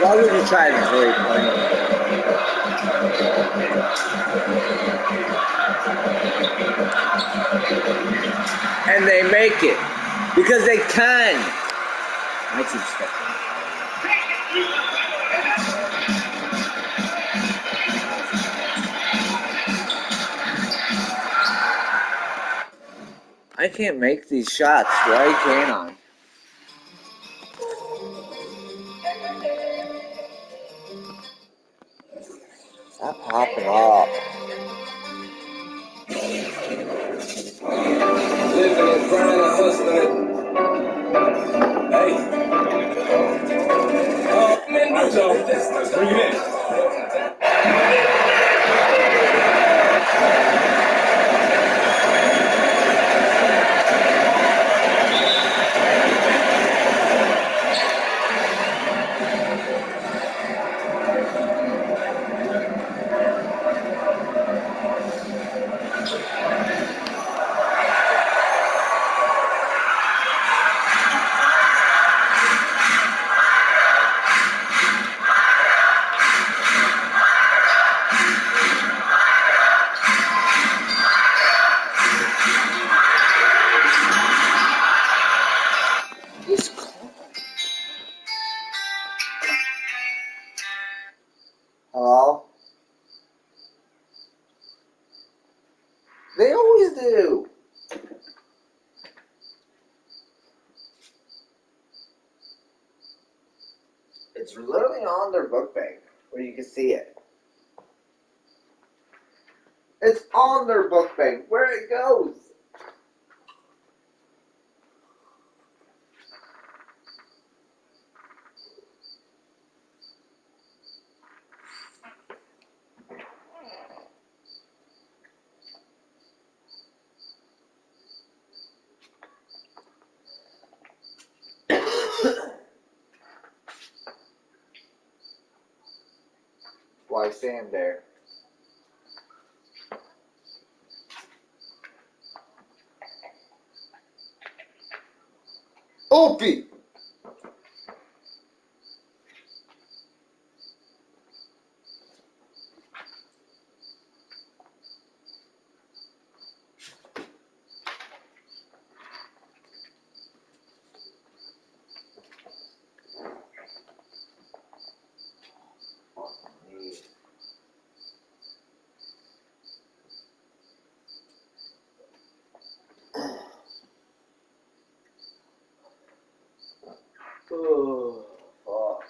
Why would you try to avoid playing? And they make it because they can. I keep stepping. I can't make these shots. Why can't I? Stop popping up. Living it, grinding, hustling it. Hey. Man, so bring it in. He's cold. Hello? They always do. It's literally on their book bag where you can see it. It's on their book bag where it goes. Why stand there? Opie! Oh, fuck.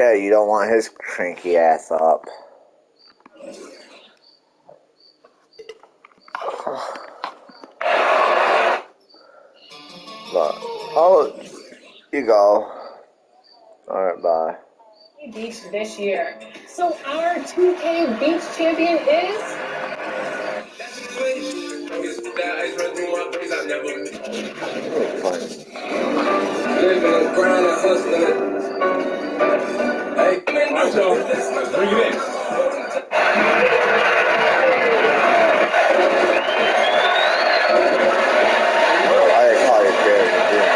Yeah, you don't want his cranky ass up. But, oh, you go. Alright, bye. Beach this year. So our 2K Beach champion is... Living and grinding, hustling. Hey, alright, so bring it in. Why they call you Jared Medina?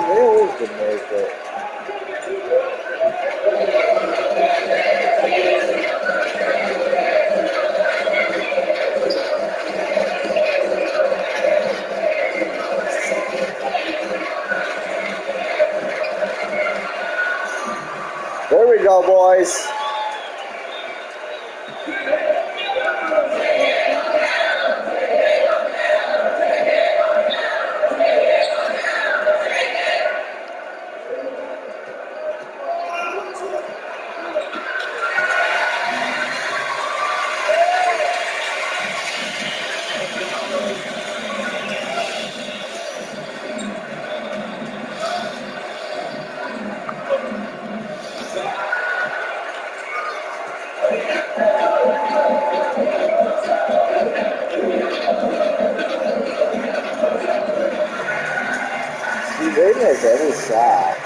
They always can make it. There we go, boys. See, they make every shot.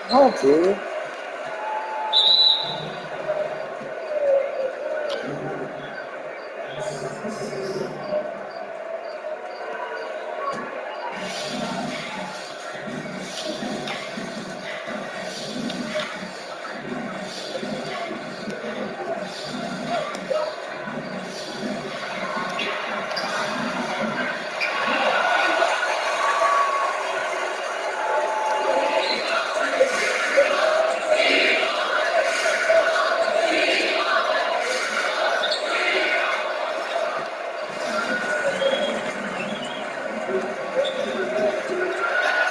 Oh, dude.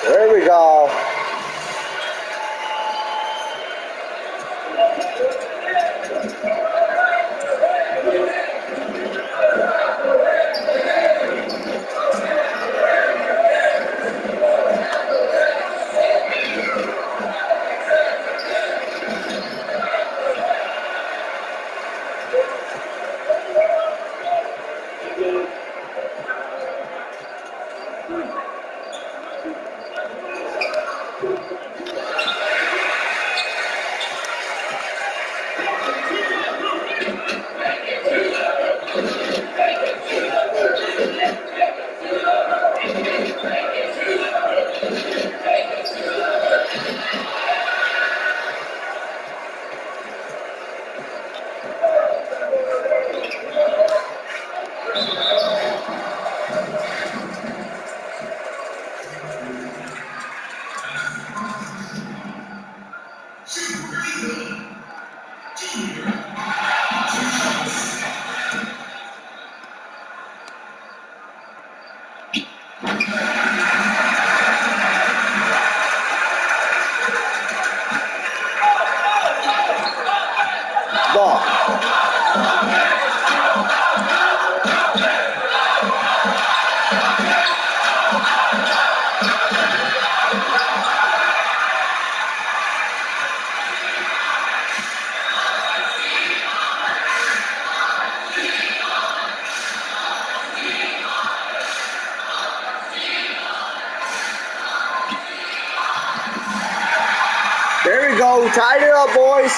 There we go. we go. Tied it up, boys.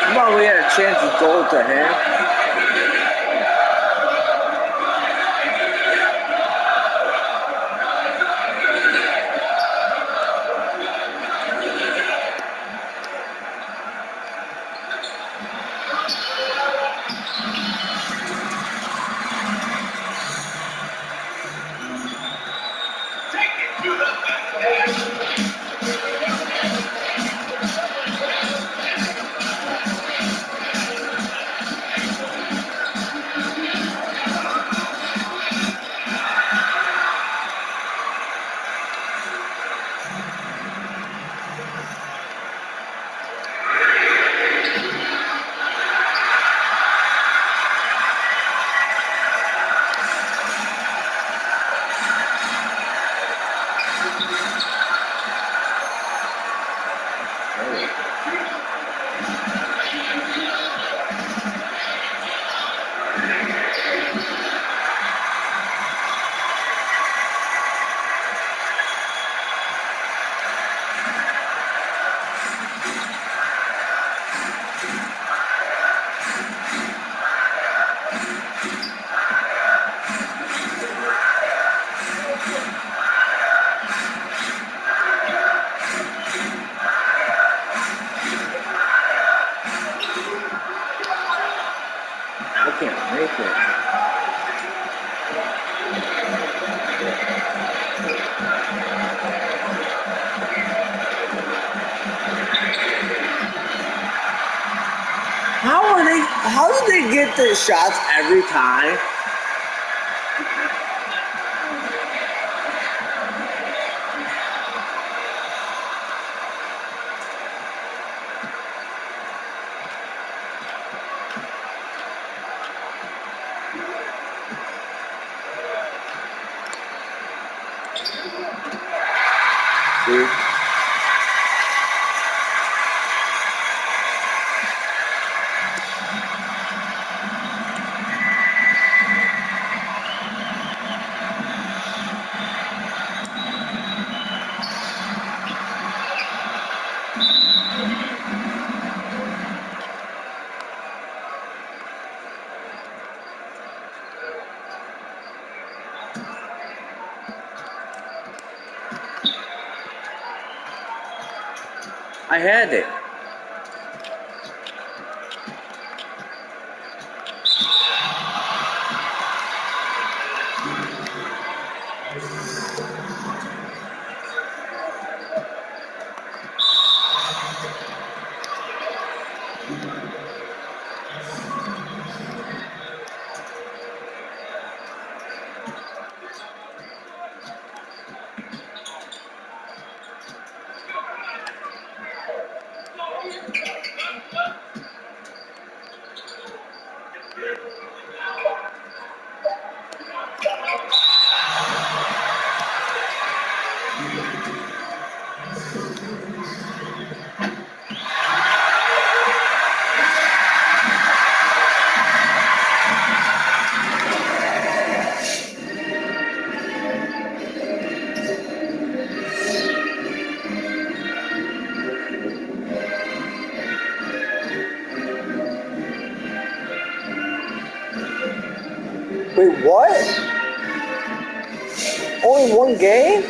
Come on, we had a chance to go to him. I can't make it. How do they get the shots every time? Dude. I had it. Wait, what? Only one game?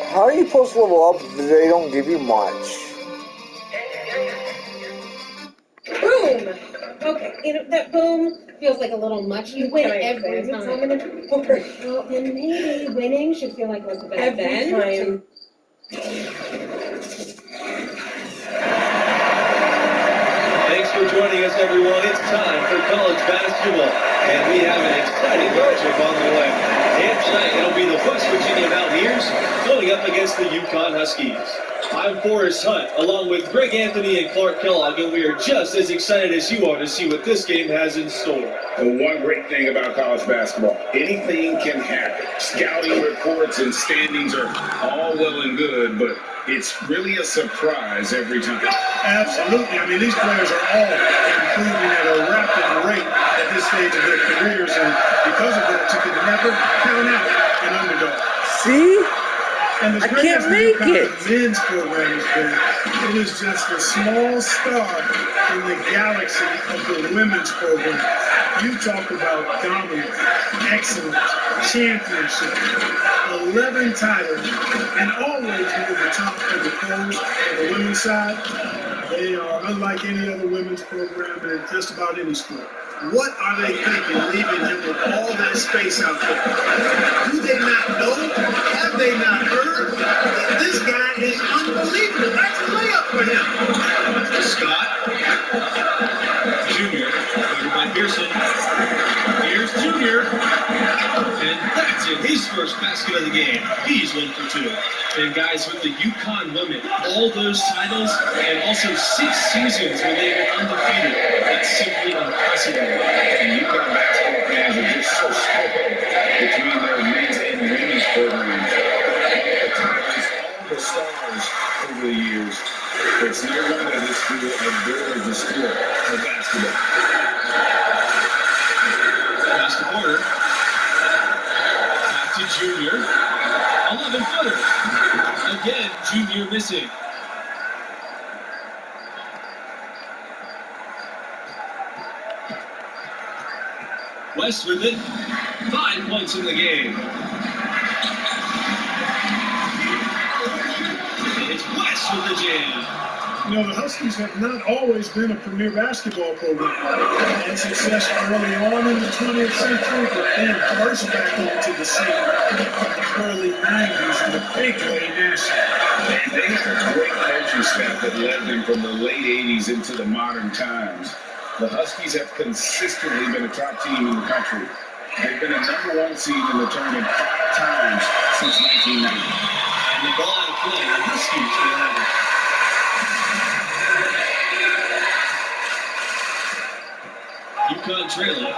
How are you supposed to level up if they don't give you much? Boom! Okay, you know, that boom feels like a little much. You win every time. Well, then maybe winning should feel like a bit Every time. Thanks for joining us, everyone. It's time for college basketball, and we have an exciting matchup on the way. And tonight, it'll be the West Virginia Mountaineers going up against the UConn Huskies. I'm Forrest Hunt, along with Greg Anthony and Clark Kellogg, and we are just as excited as you are to see what this game has in store. And one great thing about college basketball, anything can happen. Scouting reports and standings are all well and good, but it's really a surprise every time. Absolutely. I mean, these players are all improving at a rapid rate at this stage of their careers, and because of that, you can never count out an underdog. See? And as I great can't as the make UConn it. men's program has been, it is just a small star in the galaxy of the women's program. You talk about dominance, excellence, championship, 11 titles, and always near the top of the polls on the women's side. They are unlike any other women's program in just about any sport. What are they thinking, leaving him with all that space out there? Do they not know? Have they not heard? This guy is unbelievable. That's a layup for him. Scott, Junior, covered by Pearson. Here's Junior, and that's it. His first basket of the game. He's 1 for 2. And guys, with the UConn women, all those titles and also 6 seasons where they were undefeated, that's simply unprecedented. And UConn basketball fans are just so split between their men's and women's programs. The talents, all the stars over the years. It's no wonder this school adores the sport of basketball. Pass to Porter. Back to Junior. 11-footer. Again, Junior missing. West with it. 5 points in the game. And it's West with the jam. You know, the Huskies have not always been a premier basketball program. They had success early on in the 20th century, but then burst back into the scene in the early 90s in the big way nationally. And they had a great coaching staff that led them from the late 80s into the modern times. The Huskies have consistently been a top team in the country. They've been a #1 seed in the tournament 5 times since 1990. And the ball out of play. The Huskies will have it. UConn trailing.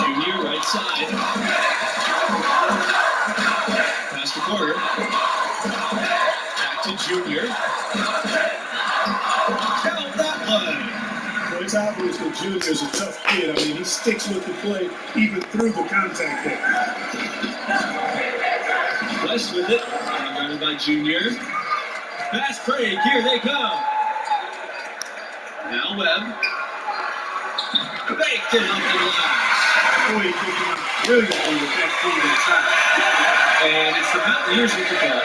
Junior right side. Pass to Porter. Back to Junior. Count that one. Well, it's obvious that Junior is a tough kid. I mean, he sticks with the play even through the contact there. West with it. Guarded by Junior. Fast break. Here they come. Now Webb. Baked it up the glass. Boy, he took him out brilliantly with that feed inside. And it's the Mountaineers with the ball.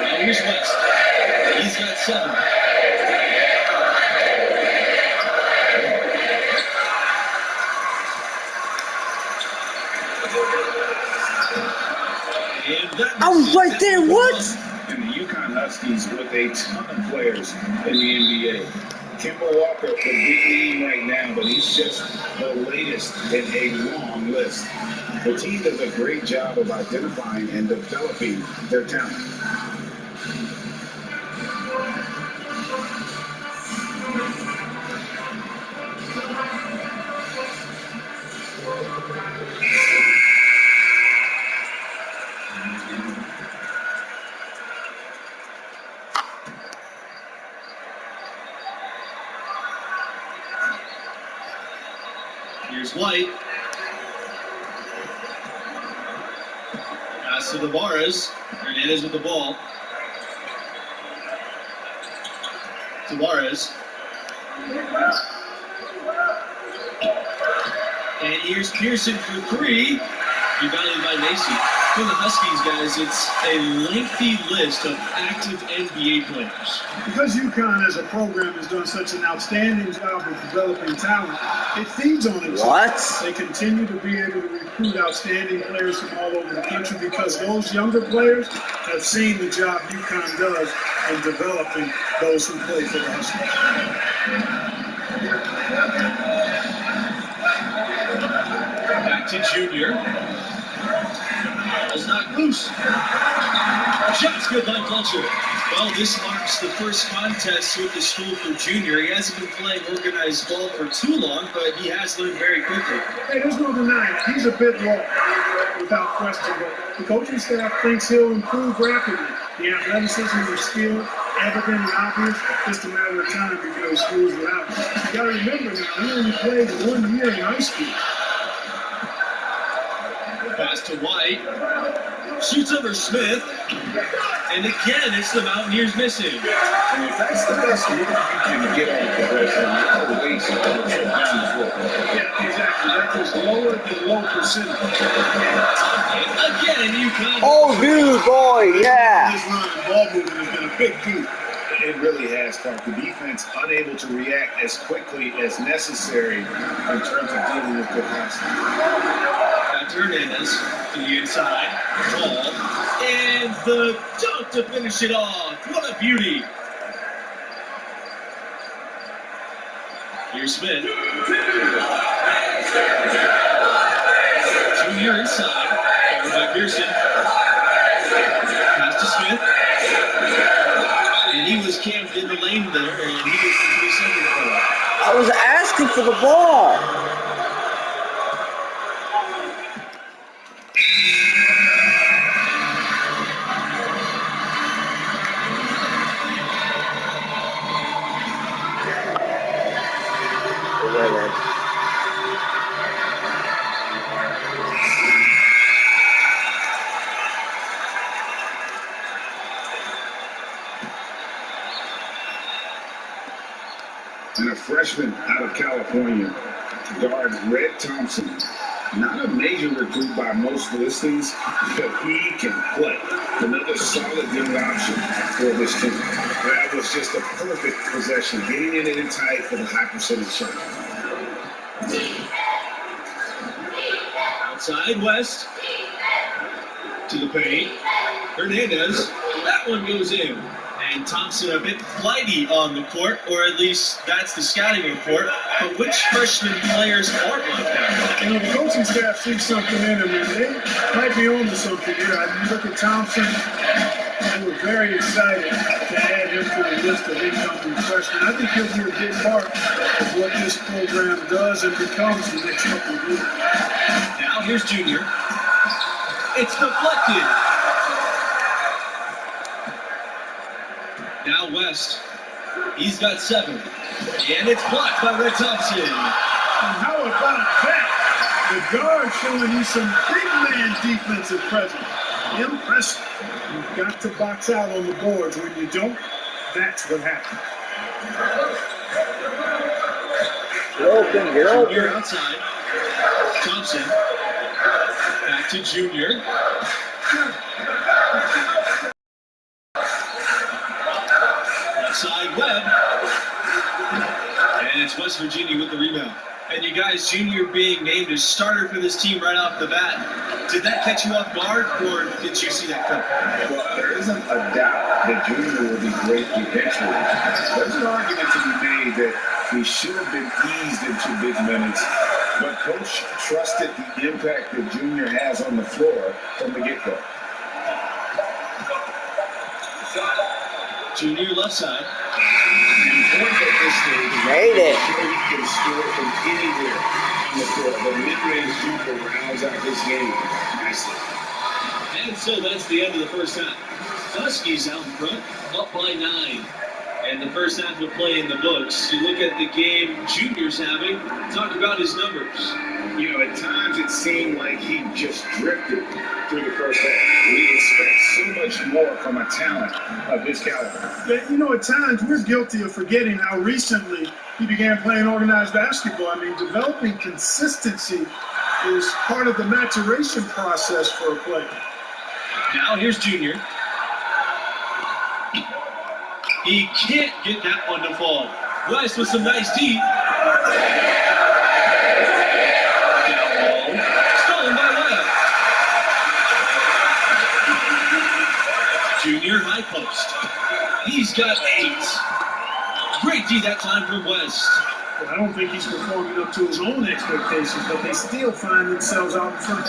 Now here's West. He's got 7. And that I was right there, what? And the UConn Huskies with a ton of players in the NBA. Kemba Walker could be leading right now, but he's just the latest in a long list. The team does a great job of identifying and developing their talent. Here's White. Pass to Tavares. Hernandez with the ball. Tavares. And here's Pearson for three. Rebounded by Macy. For the Huskies, guys, it's a lengthy list of active NBA players. Because UConn as a program has done such an outstanding job of developing talent, it feeds on itself. What? They continue to be able to recruit outstanding players from all over the country because those younger players have seen the job UConn does in developing those who play for the Huskies. Back to Junior. Ball's not loose. Shot's good by Fletcher. Well, this marks the first contest with the school for Junior. He hasn't been playing organized ball for too long, but he has learned very quickly. Hey, there's no denying it. He's a bit raw, without question, but the coaching staff thinks he'll improve rapidly. The athleticism and skill, evident and obvious, just a matter of time before he screws it out. You gotta remember now, he only played 1 year in high school. Pass to White. Shoots over Smith. And again, it's the Mountaineers missing. And if that's the best move you can get on the progression, you're wasting down the floor. Yeah, exactly. That is lower than low percentage. And again, UConn. Oh, dude, boy, yeah. This run and ball movement has been a big key. It really has, Clark. The defense unable to react as quickly as necessary in terms of dealing with the pass. Back to Hernandez to the inside. Ball. And the dunk to finish it off. What a beauty. Here's Smith. Junior inside. Covered by Pearson. Pass to Smith. And he was camped in the lane there, and he gets the 3-second ball. I was asking for the ball. And a freshman out of California, guard Red Thompson. Not a major recruit by most listings, but he can play. Another solid young option for this team. That was just a perfect possession, getting in it in tight for the high percentage shot. Outside West to the paint. Hernandez. That one goes in. And Thompson a bit flighty on the court, or at least that's the scouting report. But which freshman players aren't like that? You know, the coaching staff sees something in him, and they might be on to something here. I mean, look at Thompson. They were very excited to add him to the list of incoming freshmen. I think he'll be a big part of what this program does and becomes the next couple of years. Now here's Junior. It's deflected. Now West. He's got 7. And it's blocked by Red Thompson. And how about that? The guard showing you some big man defensive presence. Impressive. You've got to box out on the boards. When you don't, that's what happens. Get open, get Junior open. outside. Thompson. Back to Junior. Outside Webb. And it's West Virginia with the rebound. And you guys, Junior being named as starter for this team right off the bat. Did that catch you off guard, or did you see that coming? Well, there isn't a doubt that Junior will be great eventually. There's an argument to be made that he should have been eased into big minutes, but Coach trusted the impact that Junior has on the floor from the get-go. Junior left side. Important at this stage. Made it. Sure he can score from anywhere on the floor. The mid-range Junior rounds out this game nicely. And so that's the end of the first half. Huskies out in front, up by 9. And the first half of play in the books. You look at the game Junior's having, talk about his numbers. You know, at times it seemed like he just drifted through the first half. We expect so much more from a talent of this caliber. Yeah, you know, at times we're guilty of forgetting how recently he began playing organized basketball. I mean, developing consistency is part of the maturation process for a player. Now here's Junior. He can't get that one to fall. West with some nice deep. Down low. Stolen by Webb. Junior high post. He's got 8. Great D that time from West. I don't think he's performing up to his own expectations, but they still find themselves out in front.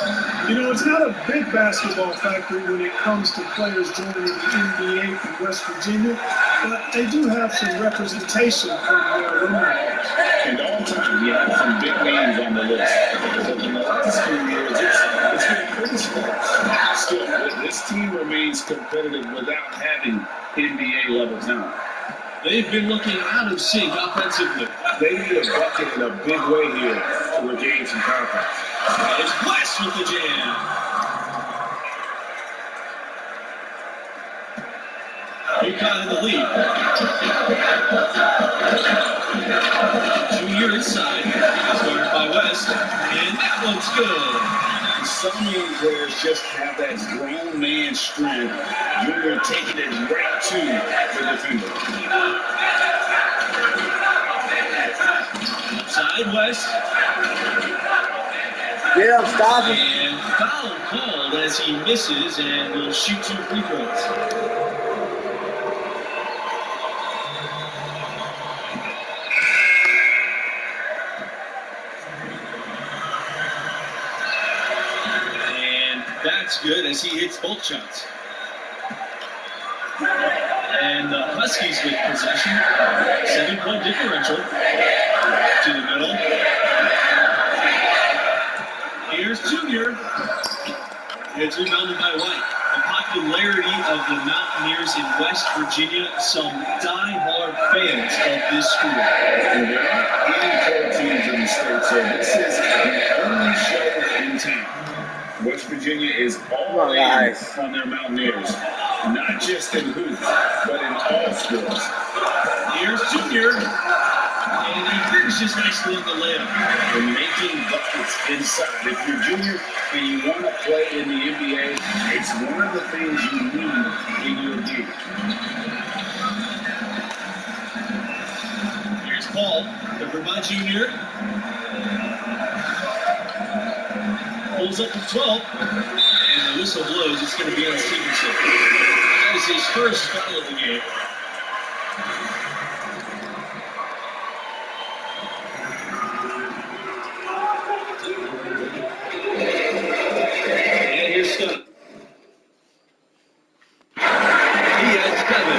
You know, it's not a big basketball factory when it comes to players joining the NBA from West Virginia, but they do have some representation from their alumni. And all time, you have some big names on the list. But in the last few years, it's been pretty sparse. Still, this team remains competitive without having NBA-level talent. They've been looking out of sync offensively. They need a bucket in a big way here to regain some confidence. It's West with the jam. UConn in the lead. Junior inside. Started by West. And that one's good. Some young players just have that grown man strength. Junior taking it right to the defender. Side West. Get him, stop him. And foul called as he misses and will shoot 2 free throws. That's good as he hits both shots. And the Huskies with possession. 7-point differential. To the middle. Here's Junior. It's rebounded by White. The popularity of the Mountaineers in West Virginia, some die-hard fans of this school. And there aren't any pro teams in the state, so this is the only show in town. West Virginia is all in on their Mountaineers, not just in hoops, but in all sports. Here's Junior, and he finishes nicely on the layup. And making buckets inside. If you're Junior and you want to play in the NBA, it's one of the things you need in your game. Here's Paul, covered by Junior. Pulls up to 12, and the whistle blows. It's going to be on Stevenson. That is his first foul of the game. And here's Scott. He has 7.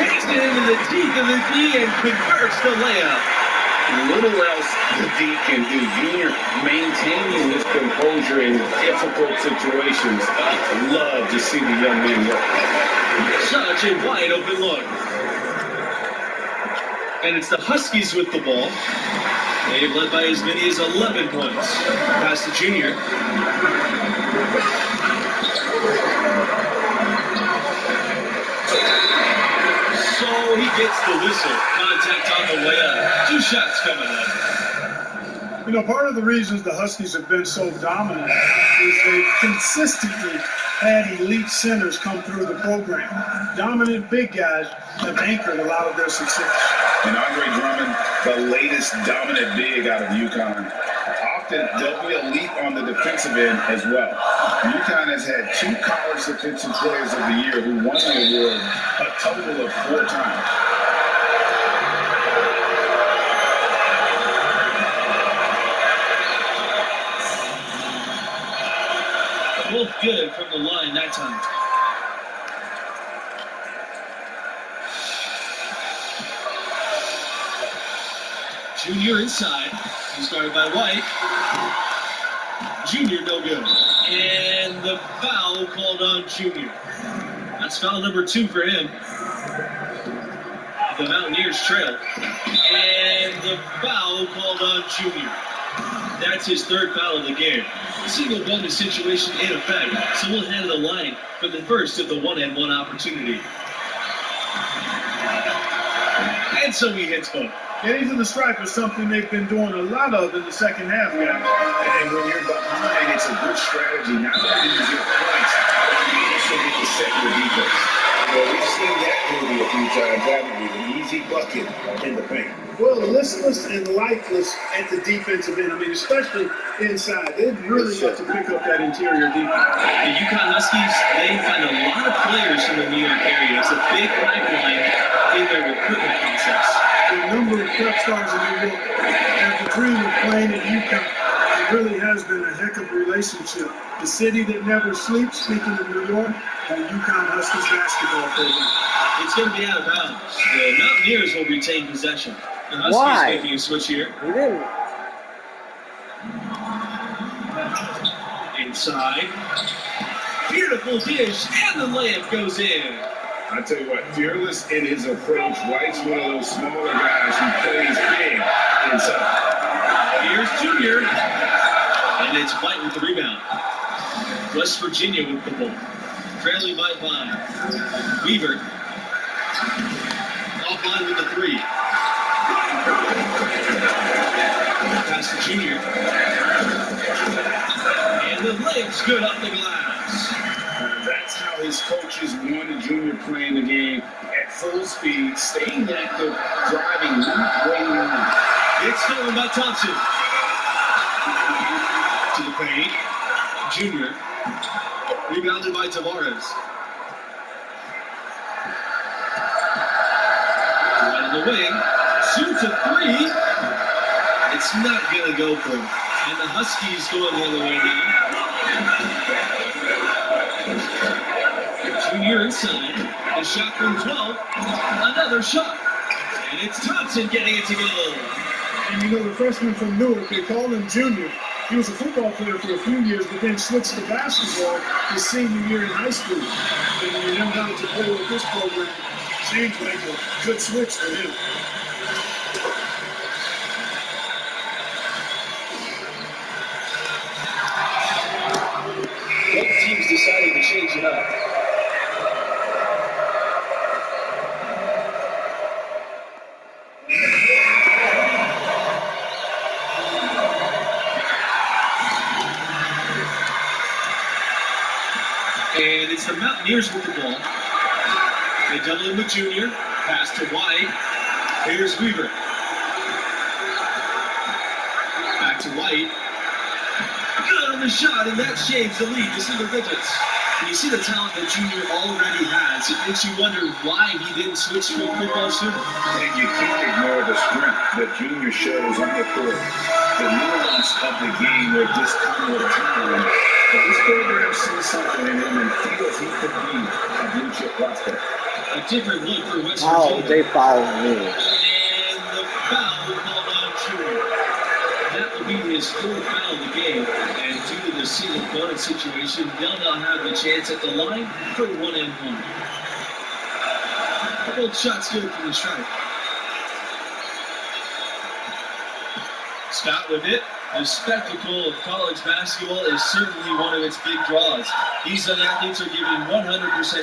Takes it into the teeth of the D and converts the layup. Little else the D can do. Junior maintaining his composure in difficult situations. I love to see the young man work. Such a wide open look. And it's the Huskies with the ball. They've led by as many as 11 points. Pass to Junior. So he gets the whistle. Contact on the way up. 2 shots coming up. You know, part of the reasons the Huskies have been so dominant is they consistently had elite centers come through the program. Dominant big guys have anchored a lot of their success. And Andre Drummond, the latest dominant big out of UConn. there'll be a leap on the defensive end as well. UConn has had 2 college defensive players of the year who won the award a total of 4 times. Both good from the line that time. Junior inside. He started by White. Junior no good. And the foul called on Junior. That's foul number 2 for him. The Mountaineers trail. And the foul called on Junior. That's his 3rd foul of the game. Single bonus situation in effect. So we'll hand the line for the first of the 1-and-1 opportunity. And so he hits both. Getting to the stripe is something they've been doing a lot of in the second half, guys. And when you're behind, it's a good strategy. Not only do you get points, but you also get to set your defense. We've seen that movie a few times, haven't we? An easy bucket in the paint. Well, listless and lifeless at the defensive end. I mean, especially inside. They've really got to pick up that interior defense. The UConn Huskies, they find a lot of players from the New York area. It's a big pipeline in their recruitment process. The number of prep stars in New York have the dream of playing at UConn. It really has been a heck of a relationship. The city that never sleeps, speaking of New York, and the UConn Huskies basketball program. It's going to be out of bounds. The Mountaineers will retain possession. The Huskies Why? making a switch here. He didn't. Inside. Beautiful dish, and the layup goes in. I tell you what, fearless in his approach. White's one of those smaller guys who plays big inside. Here's Junior. And it's White with the rebound. West Virginia with the ball. Trailing by 5. Weaver. Offline with the 3. Pass to Junior. And the layup's good off the glass. That's how his coaches wanted Junior playing the game at full speed, staying active, driving, not waiting around. It's stolen by Thompson. To the paint. Junior. Rebounded by Tavares. Right in the wing. Shoots a 3. It's not going to go for him. And the Huskies going the other way now. Junior inside. The shot from 12. Another shot. And it's Thompson getting it to go. And you know, the freshman from Newark, they call him Junior. He was a football player for a few years, but then switched to basketball his senior year in high school. And when he went down to play with this program, seemed to make a good switch for him. Both teams decided to change it up. And it's the Mountaineers with the ball. They double him with Junior. Pass to White. Here's Weaver. Back to White. Good on the shot, and that shaves the lead to single digits. When you see the talent that Junior already has, it makes you wonder why he didn't switch to a football sooner. And you can't ignore the strength that Junior shows on the court. The nuance of the game will just come with time. But this program sees something in him and feels he could be a blue chip prospect. A different look for West Oh, Virginia. they fouled me. And the foul called on Junior. That will be his 4th foul of the game. And due to the single bonus situation, they'll not have the chance at the line for 1-and-1. Both shots good from the stripe. Scott with it. The spectacle of college basketball is certainly one of its big draws. These young athletes are giving 100%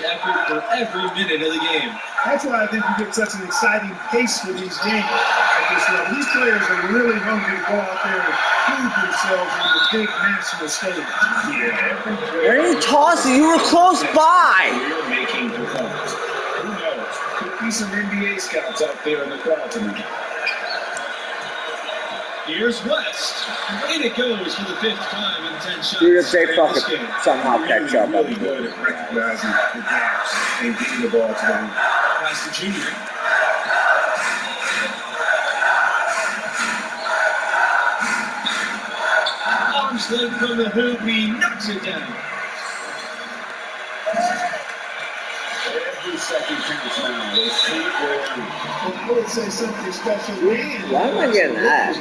effort for every minute of the game. That's why I think you get such an exciting pace for these games at this level. These players are really hungry to go out there and prove themselves on the big national stage. Yeah. Where are you tossing? You were close by. We're making performance. Who knows? Could be some NBA scouts out there in the crowd tonight. Here's West. And it goes for the 5th time in 10 shots. Dude, if they in this fucking game. somehow catch up, Really good at recognizing the gaps and getting the ball to them. Pass to Junior. Arms length from the hoop, he knocks it down. Every second counts now. They see where I would say something special. Why am I getting that?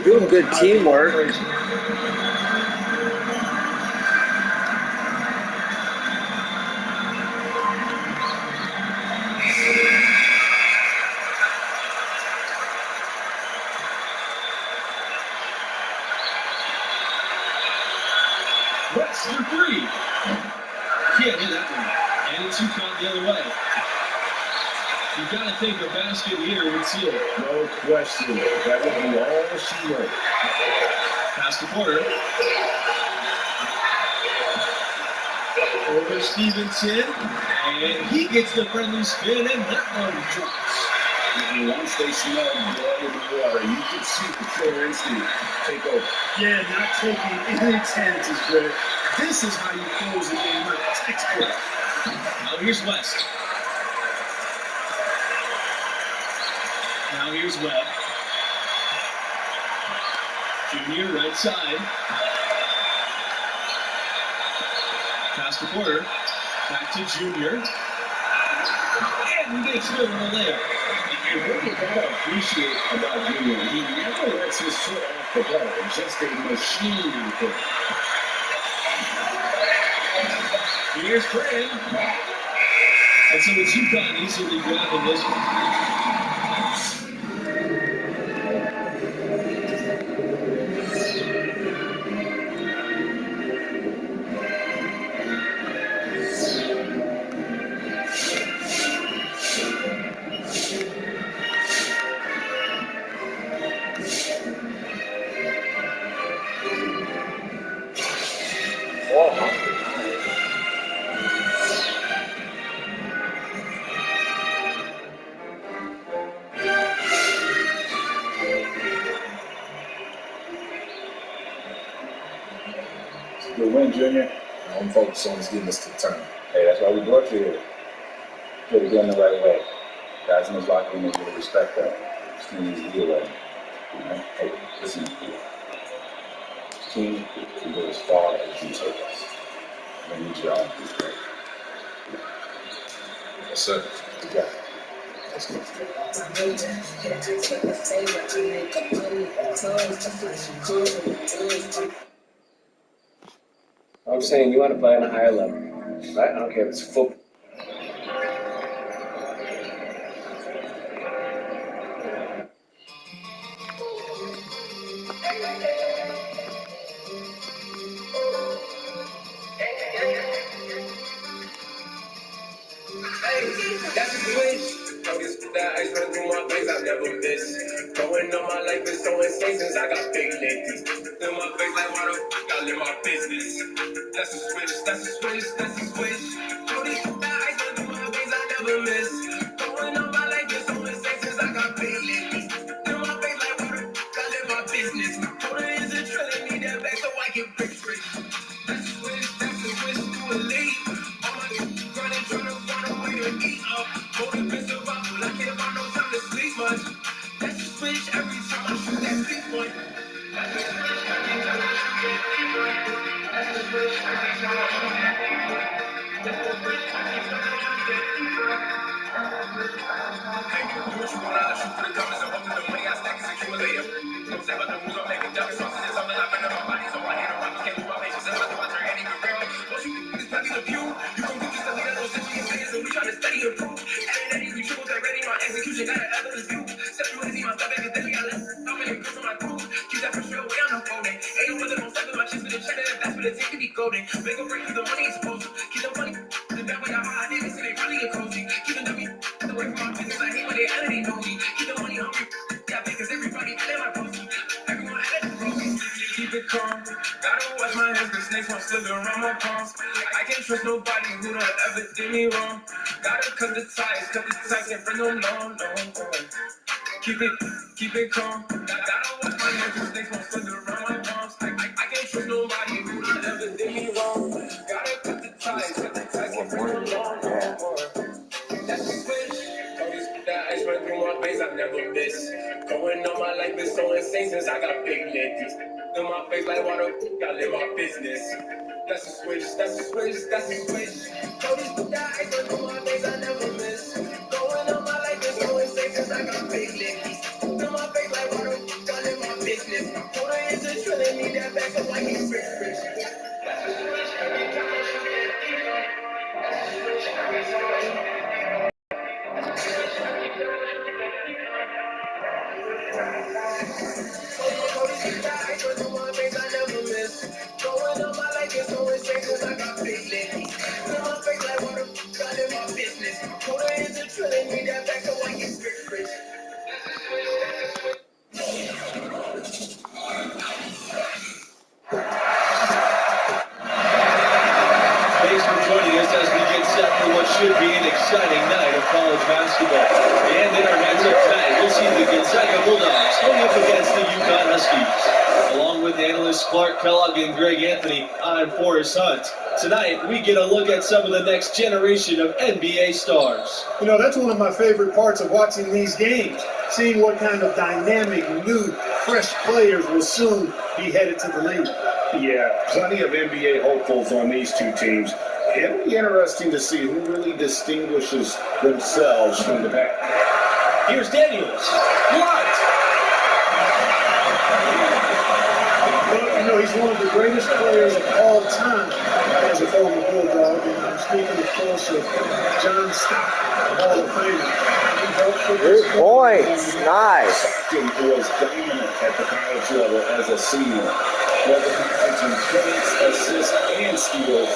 Doing good teamwork. West for 3. Can't hit that one. And it's UConn the other way. You gotta think a basket here would seal it. no question. That would be all she wrote. Pass to Porter. Over Stevenson. And he gets the friendly spin, and that one drops. And once they smell blood in the water, you can see the killer instinct take over. Yeah, not taking any chances, Greg. This is how you close a game out. Textbook. Now here's West. Now here's Webb. Junior, right side. Pass to Porter. Back to Junior. And he gets rid of the layup. And what you gotta appreciate about Junior, he never lets his foot off the ball. Just a machine out there. Here's Craig. And so it's UConn easily grabbing this one. Good win, Junior. I'm focused on getting us to the tournament. Hey, that's why we brought you here. You're doing the right way. Guys in this locker room need you to respect that. This team needs to be away. Hey, listen. This team can go as far as you take us. I need you all to be great. Yes, sir. You got it. Let's go. I'm saying you want to play on a higher level, right? I don't care if it's football. That's a switch. Focus that ice run through my face, I've never missed. Going on my life is so insane since I got big ladies. In my face like why the fuck I live my business. That's a switch, that's a switch, that's a switch. Focus that ice run through my face, I never miss. Going on my life is so insane since I got big ladies. In my face like why the fuck I live my business. Quarter is a trillion, need that back so I can break straight. That's a switch to a lead. All my grinding, trying to find a way to eat up. Holding been survival, I can't find no time to sleep much. That's a switch every time I shoot that big one. That's a switch every time I shoot that big one. That's a switch every time I shoot that big one. That's a switch every time I shoot that big one. Hey, do what you want, I'll shoot for the comments. I'm up to the money, I stack and accumulate them. Don't say about the moves I'm making, dumb sauces is something I've been in my body, so I hate around, can't move my patience, that's about to watch her any real. Once you get this back in the view, you gon' do just a leader, those shit you say, so we tryna study and prove. And then we triple that ready, my execution got an effortless view. Step you easy, my stuff ain't daily, I left. I'm in the on my crew, keep that pressure away on the phone. Ain't no other gon' step in my chest for the cheddar, if that's what it takes to be golden. Make a break, keep the money exposed, keep the money. The bad way I hide, they say they probably get cozy. Keep the dummy away from my business, I hate when they enemy know me. Keep the money hungry, yeah, because everybody in my pussy. Everyone at the room, keep it calm. Gotta watch my hands, the snakes won't slither around my palms. I can't trust nobody who done ever did me wrong. Gotta cut the ties, can't bring them long. Keep it calm. Gotta watch my snakes won't slither around my palms. I can't trust nobody who ever did me wrong. Gotta cut the ties, cut the ties, can't bring them along. That's the switch. Always put that ice run through my veins, I never miss. Going on my life is so insane since I got big ladies. In my face like water, I live my business. That's a switch, that's a switch, that's a switch. Always put that ice run through my veins, I never miss. Going on my life is so insane since I got big ladies. In my face like water, I live my business. Quarter is a trillion, need that back up like he's rich, rich. That's a switch every time I shoot it deeper. That's a switch every time I shoot it deeper. Thanks for joining us as we get set for what should be an exciting night of college basketball. And in our matchup tonight, we'll see the Gonzaga Bulldogs going up against the UConn Huskies. Along with analysts Clark Kellogg and Greg Anthony, I'm Forrest Hunt. Tonight, we get a look at some of the next generation of NBA stars. You know, that's one of my favorite parts of watching these games, seeing what kind of dynamic, new, fresh players will soon be headed to the league. Yeah, plenty of NBA hopefuls on these two teams. It'll be interesting to see who really distinguishes themselves from the pack. Here's Daniels. Blocked. Well, you know, he's one of the greatest players of all time as a former Bulldog. And I'm speaking, of course, of John Stockton, the Hall of Famer. He helped put this Good points. Nice. Stockton was dominant at the college level as a senior. Recognizing points, assists, and steals.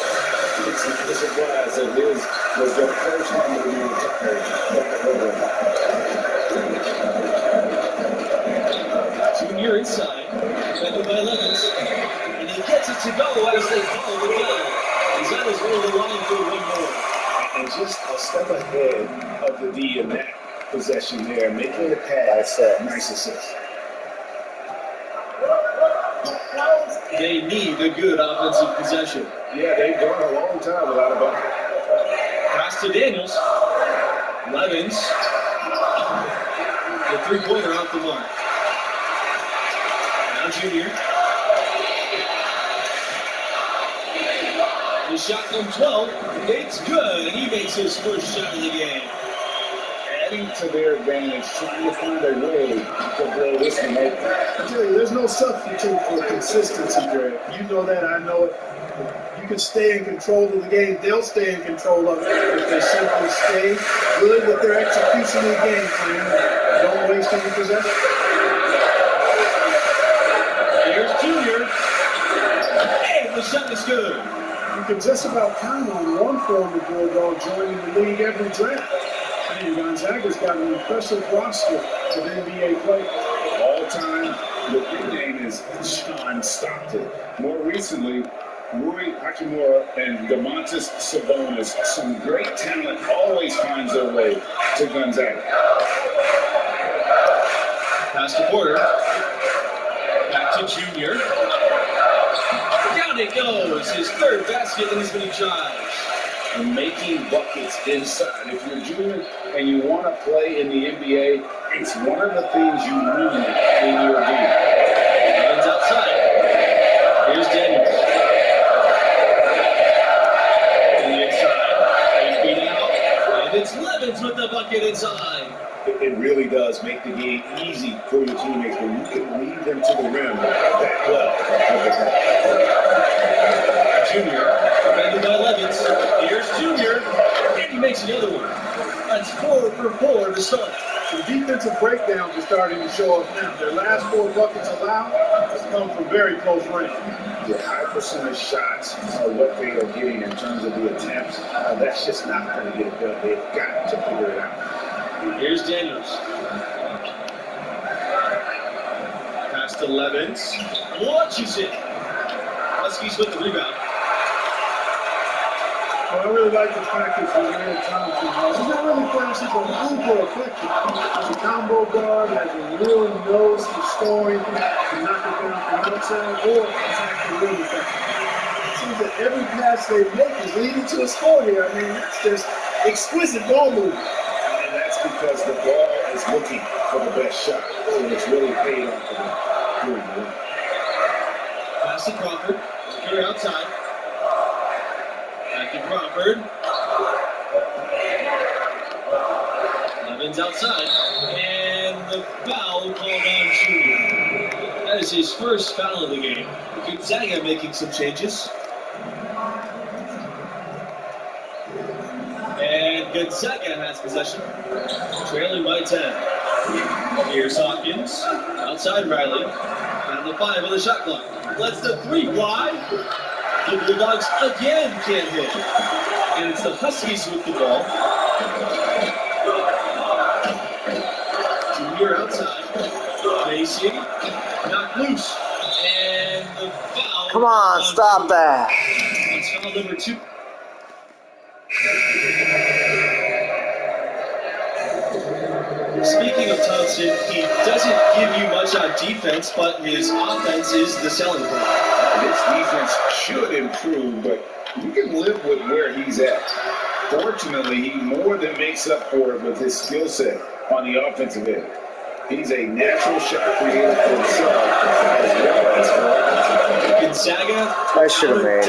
It's not a surprise that his was the first time to be retired from the program. Junior inside, defended by Levens, and he gets it to go as they follow the gun. Gonzaga's over the line for one more. And just a step ahead of the D in that possession there, making the pass. Nice assist. They need a good offensive possession. Yeah, they've gone a long time without a bucket. Pass to Daniels. Levens. The three-pointer off the mark. Now Junior. The shot from 12. It's good. He makes his first shot of the game. Adding to their advantage, trying to find a way to blow this one open. I tell you, there's no substitute for consistency, Greg. You know that, I know it. You can stay in control of the game. They'll stay in control of it if they simply stay good with their execution of the game plan. Don't waste any possession. Here's Junior. Hey, the shot is good. You can just about count on one former Bulldog joining the league every draft. And Gonzaga's got an impressive roster of NBA players. All time, the big name is John Stockton. More recently, Rui Hachimura and Domantas Sabonis. Some great talent always finds their way to Gonzaga. Pass to Porter. Back to Junior. Down it goes. His third basket in as many tries. And making buckets inside. If you're a junior and you want to play in the NBA, it's one of the things you need in your game. Runs outside. Here's Daniels. To the inside. 8 feet out. And it's Levens with the bucket inside. It really does make the game easy for your teammates when you can lead them to the rim that well. Junior, defended by Levens. Here's Junior, and he makes another one. That's 4 for 4 to start. The defensive breakdowns are starting to show up now. Their last 4 buckets allowed has come from very close range. The high percentage shots are what they are getting in terms of the attempts. That's just not going to get it done. They've got to figure it out. Here's Daniels. Pass to Levens. Watches it. Huskies with the rebound. Well, I really like the package that Aaron Thompson has. He's not really flashy, but uber effective. He's a combo guard, has a real nose for scoring, can knock it down from outside, or attack the rim effective. It seems that every pass they make is leading to a score here. I mean, it's just exquisite ball movement. And that's because the ball is looking for the best shot. So it's really paid off for them during the run. Pass to Crawford. Here outside. Back to Crawford. Evans outside. And the foul called on Junior. That is his first foul of the game. Gonzaga making some changes. And Gonzaga has possession. Trailing by 10. Here's Hawkins. Outside Riley. Down the 5 on the shot clock. Lets the 3 fly. The Bulldogs again can't hit. And it's the Huskies with the ball. Junior outside. Macy. Knocked loose. And the foul. Come on, stop that. That's foul number 2. Speaking of Thompson, he doesn't give you much on defense, but his offense is the selling point. His defense should improve, but you can live with where he's at. Fortunately, he more than makes up for it with his skill set on the offensive end. He's a natural shot creator for himself as well as for others. Gonzaga, I should have made it.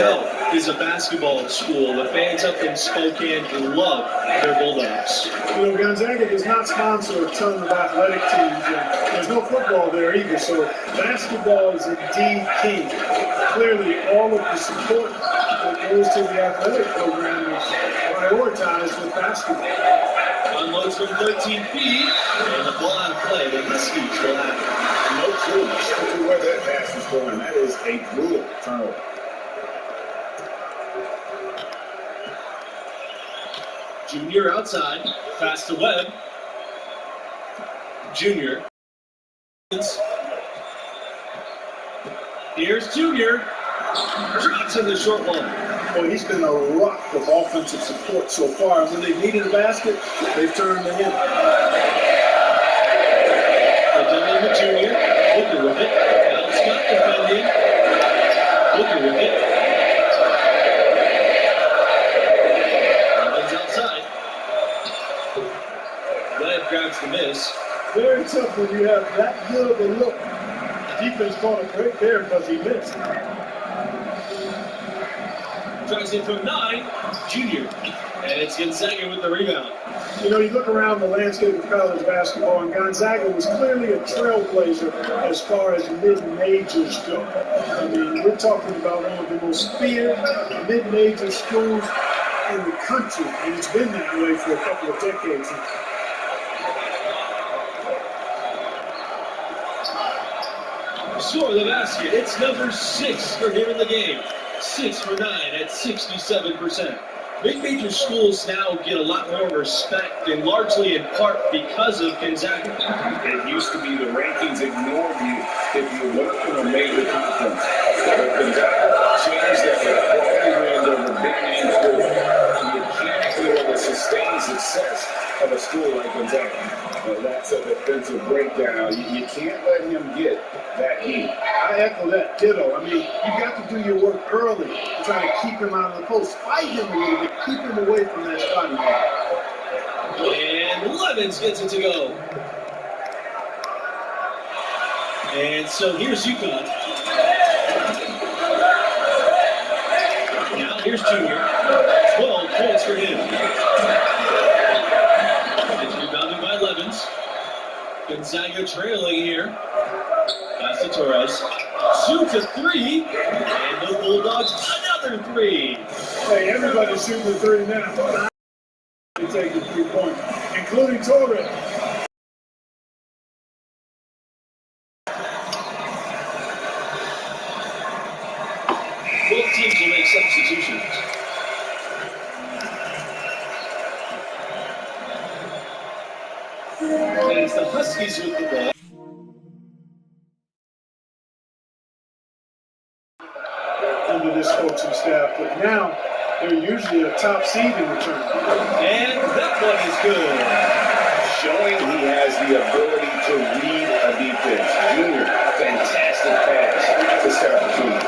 is a basketball school. The fans up in Spokane love their Bulldogs. You know, Gonzaga does not sponsor a ton of athletic teams, and there's no football there either, so basketball is indeed king. Clearly, all of the support that goes to the athletic program is prioritized with basketball. Unloads from 13 feet, and the ball out of play. The Huskies will have it. No clue. Look at where that pass is going. That is a brutal turnover. Junior outside, pass to Webb. Junior. Here's Junior. Drops in the short one. Boy, he's been a rock of offensive support so far. When they've needed a basket, they've turned to him. The double with Junior. Booker with it. Now Scott defending. Booker with it. Evans outside. Webb grabs the miss. Very tough when you have that good of a look. Defense caught a break there because he missed. Drives in from 9, Junior. And it's Gonzaga with the rebound. You know, you look around the landscape of college basketball, and Gonzaga was clearly a trailblazer as far as mid-majors go. I mean, we're talking about one of the most feared mid-major schools in the country, and it's been that way for a couple of decades now. Score the basket. It's number 6 for him in the game. 6 for 9 at 67%. Mid-major schools now get a lot more respect, and largely in part because of Gonzaga. It used to be the rankings ignored you if you weren't from a major conference. But Gonzaga changed that with quality wins over big name schools. You can't ignore the sustained success of a school like Gonzaga. That's a defensive breakdown. You can't let him get that heat. I echo that ditto. I mean, you got to do your work early to try to keep him out of the post. Fight him a little bit. Keep him away from that spotty ball. And Levens gets it to go. And so here's UConn. Now here's Junior. 12 points for him. It's rebounded by Levens. Gonzaga trailing here. Pass to Torres. Shoots a 3. And the Bulldogs another 3. Hey, everybody's shooting the 3 now. They take the 3 points, including Torres. Both teams will make substitutions. And it's the Huskies with the ball. Under this coaching staff, but now they're usually usually a top seed in the tournament. And that one is good. Showing he has the ability to read a defense. Junior, fantastic pass to start the tournament.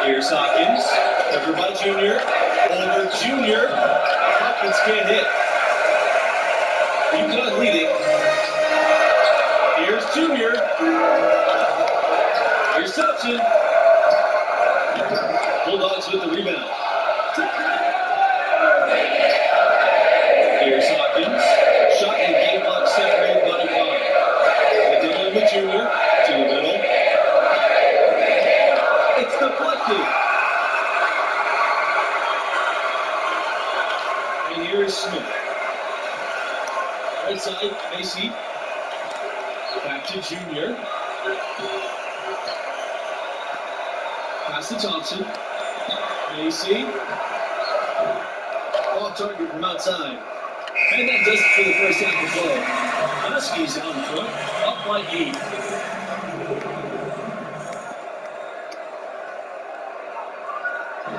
Here's Hopkins. Covered by Junior. Over Junior. Hopkins can't hit. UConn leading. Here's Junior. Here's Thompson. Bulldogs with the rebound. Here's Hopkins. Shot and game clock separated by 5. Dylan with Junior to the middle. It's deflected. And here is Smith. Right side, Macy. Back to Junior. Pass to Thompson. Macy. Off target from outside. And that does it for the first half of play. Huskies on foot, up by 8.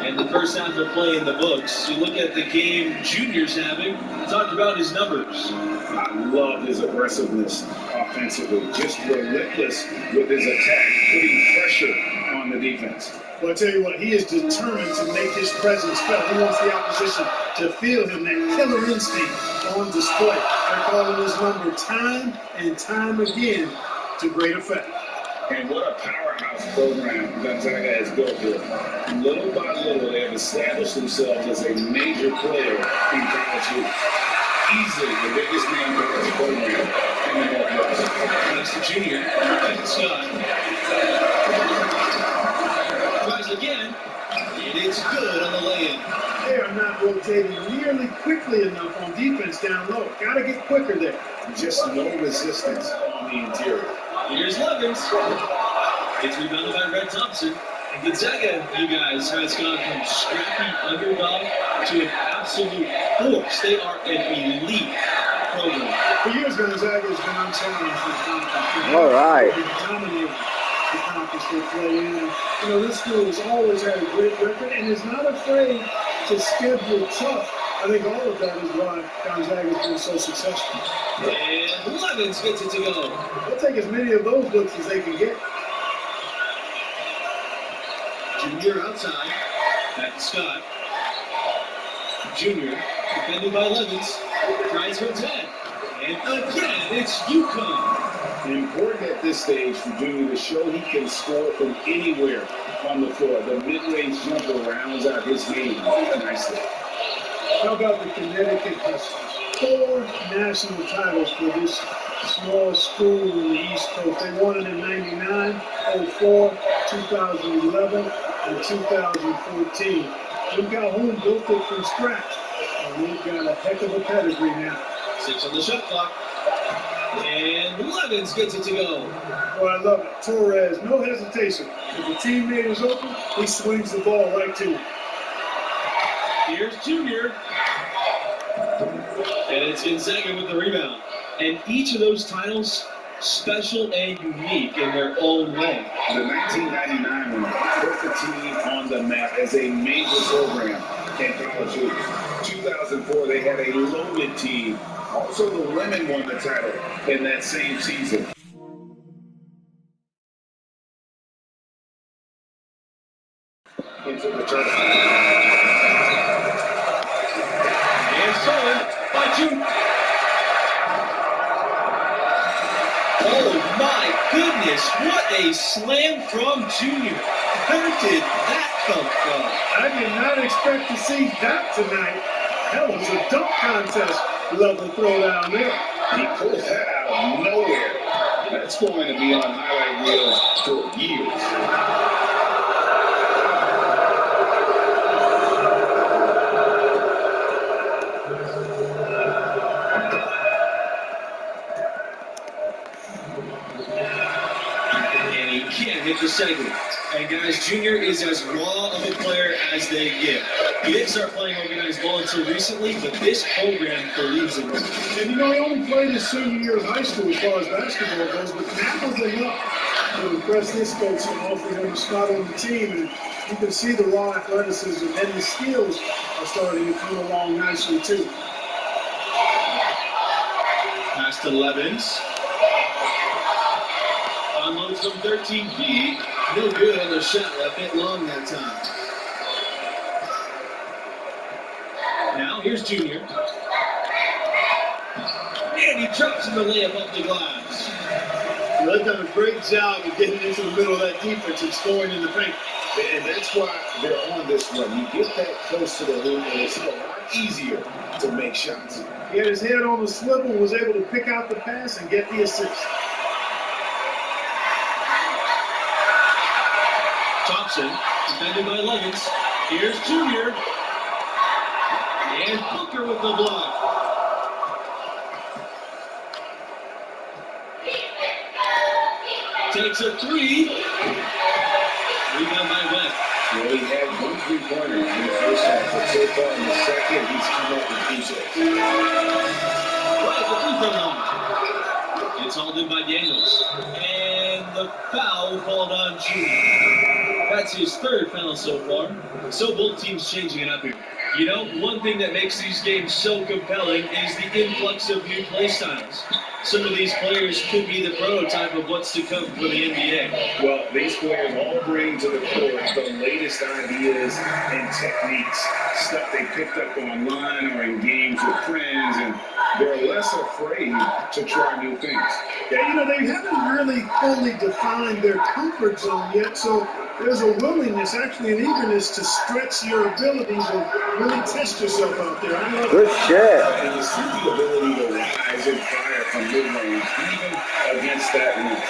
And the first half of play in the books. You look at the game Junior's having, talk about his numbers. I love his aggressiveness offensively. Just relentless with his attack, putting pressure on the defense. Well, I tell you what, he is determined to make his presence felt. He wants the opposition to feel him, that killer instinct on display. They're calling his number time and time again to great effect. And what a powerhouse program Gonzaga has built here. Little by little, they have established themselves as a major player in college hoops. Easily the biggest name for this program in the Northwest. Thanks to Junior. And Scott. Tries again. And it's good on the lay-in. They are not rotating nearly quickly enough on defense down low. Got to get quicker there. Just no resistance on the interior. Here's Levins. It's rebounded by Red Thompson. And Gonzaga, you guys, has gone from scrappy underdog to an absolute force. They are an elite program. For years, Gonzaga has been unchallenged in conference. All right. They've dominated the conference they play in. You know, this school has always had a great record and is not afraid to schedule tough. I think all of that is why Gonzaga has been so successful. And Levins gets it to go. They'll take as many of those looks as they can get. Junior outside. Back to Scott. Junior, defended by Levins. Tries for 10. And again, it's UConn. Important at this stage for Junior to show he can score from anywhere on the floor. The mid-range jumper rounds out his game nicely. How about the Connecticut Huskies? 4 national titles for this small school in the East Coast. They won it in 99, 04, 2011, and 2014. Jim Calhoun built it from scratch, and they've got a heck of a pedigree now. 6 on the shot clock. And Levins gets it to go. Well, I love it. Torres, no hesitation. If the teammate is open, he swings the ball right to him. Here's Junior. And it's Gonzaga with the rebound. And each of those titles, special and unique in their own way. The 1999 one put the team on the map as a major program in college hoops. 2004, they had a loaded team. Also, the Women won the title in that same season. Into the tournament. And stolen by Junior. Oh my goodness, what a slam from Junior. Where did that come from? I did not expect to see that tonight. That was a dunk contest level throwdown there. He pulled that out of nowhere. That's going to be on highlight reels for years. Can't hit the second. And guys, Junior is as raw of a player as they get. He didn't start playing organized ball until recently, but this program believes in him. And you know, he only played his senior year of high school as far as basketball goes, but that was enough to impress this coach and offer him a spot on the team. And You can see the raw athleticism and the skills are starting to come along nicely too. Pass to Levins. Unloads from 13 feet. No good on the shot. A bit long that time. Now here's Junior. And he drops in the layup off the glass. Well, they've done a great job of getting into the middle of that defense and scoring in the paint. And that's why they're on this run. You get that close to the hoop, and it's a lot easier to make shots. He had his head on the swivel, was able to pick out the pass and get the assist. Thompson, defended by Levins. Here's Junior. And Booker with the block. Takes a three. Rebound by Webb. Well, he had 1 3-pointer in the first half, but so far in the second, he's come up with PJs. Right, the free throw line. It's hauled in by Daniels. And the foul called on Junior. That's his third foul so far. So both teams changing it up here. You know, one thing that makes these games so compelling is the influx of new play styles. Some of these players could be the prototype of what's to come for the NBA. Well, these players all bring to the court the latest ideas and techniques, stuff they picked up online or in games with friends, and they're less afraid to try new things. Yeah, you know, they haven't really fully defined their comfort zone yet, so there's a willingness, actually an eagerness to stretch your abilities and really test yourself out there. I love Good shit. And you see the ability to rise and fire from mid-range, even against that roof.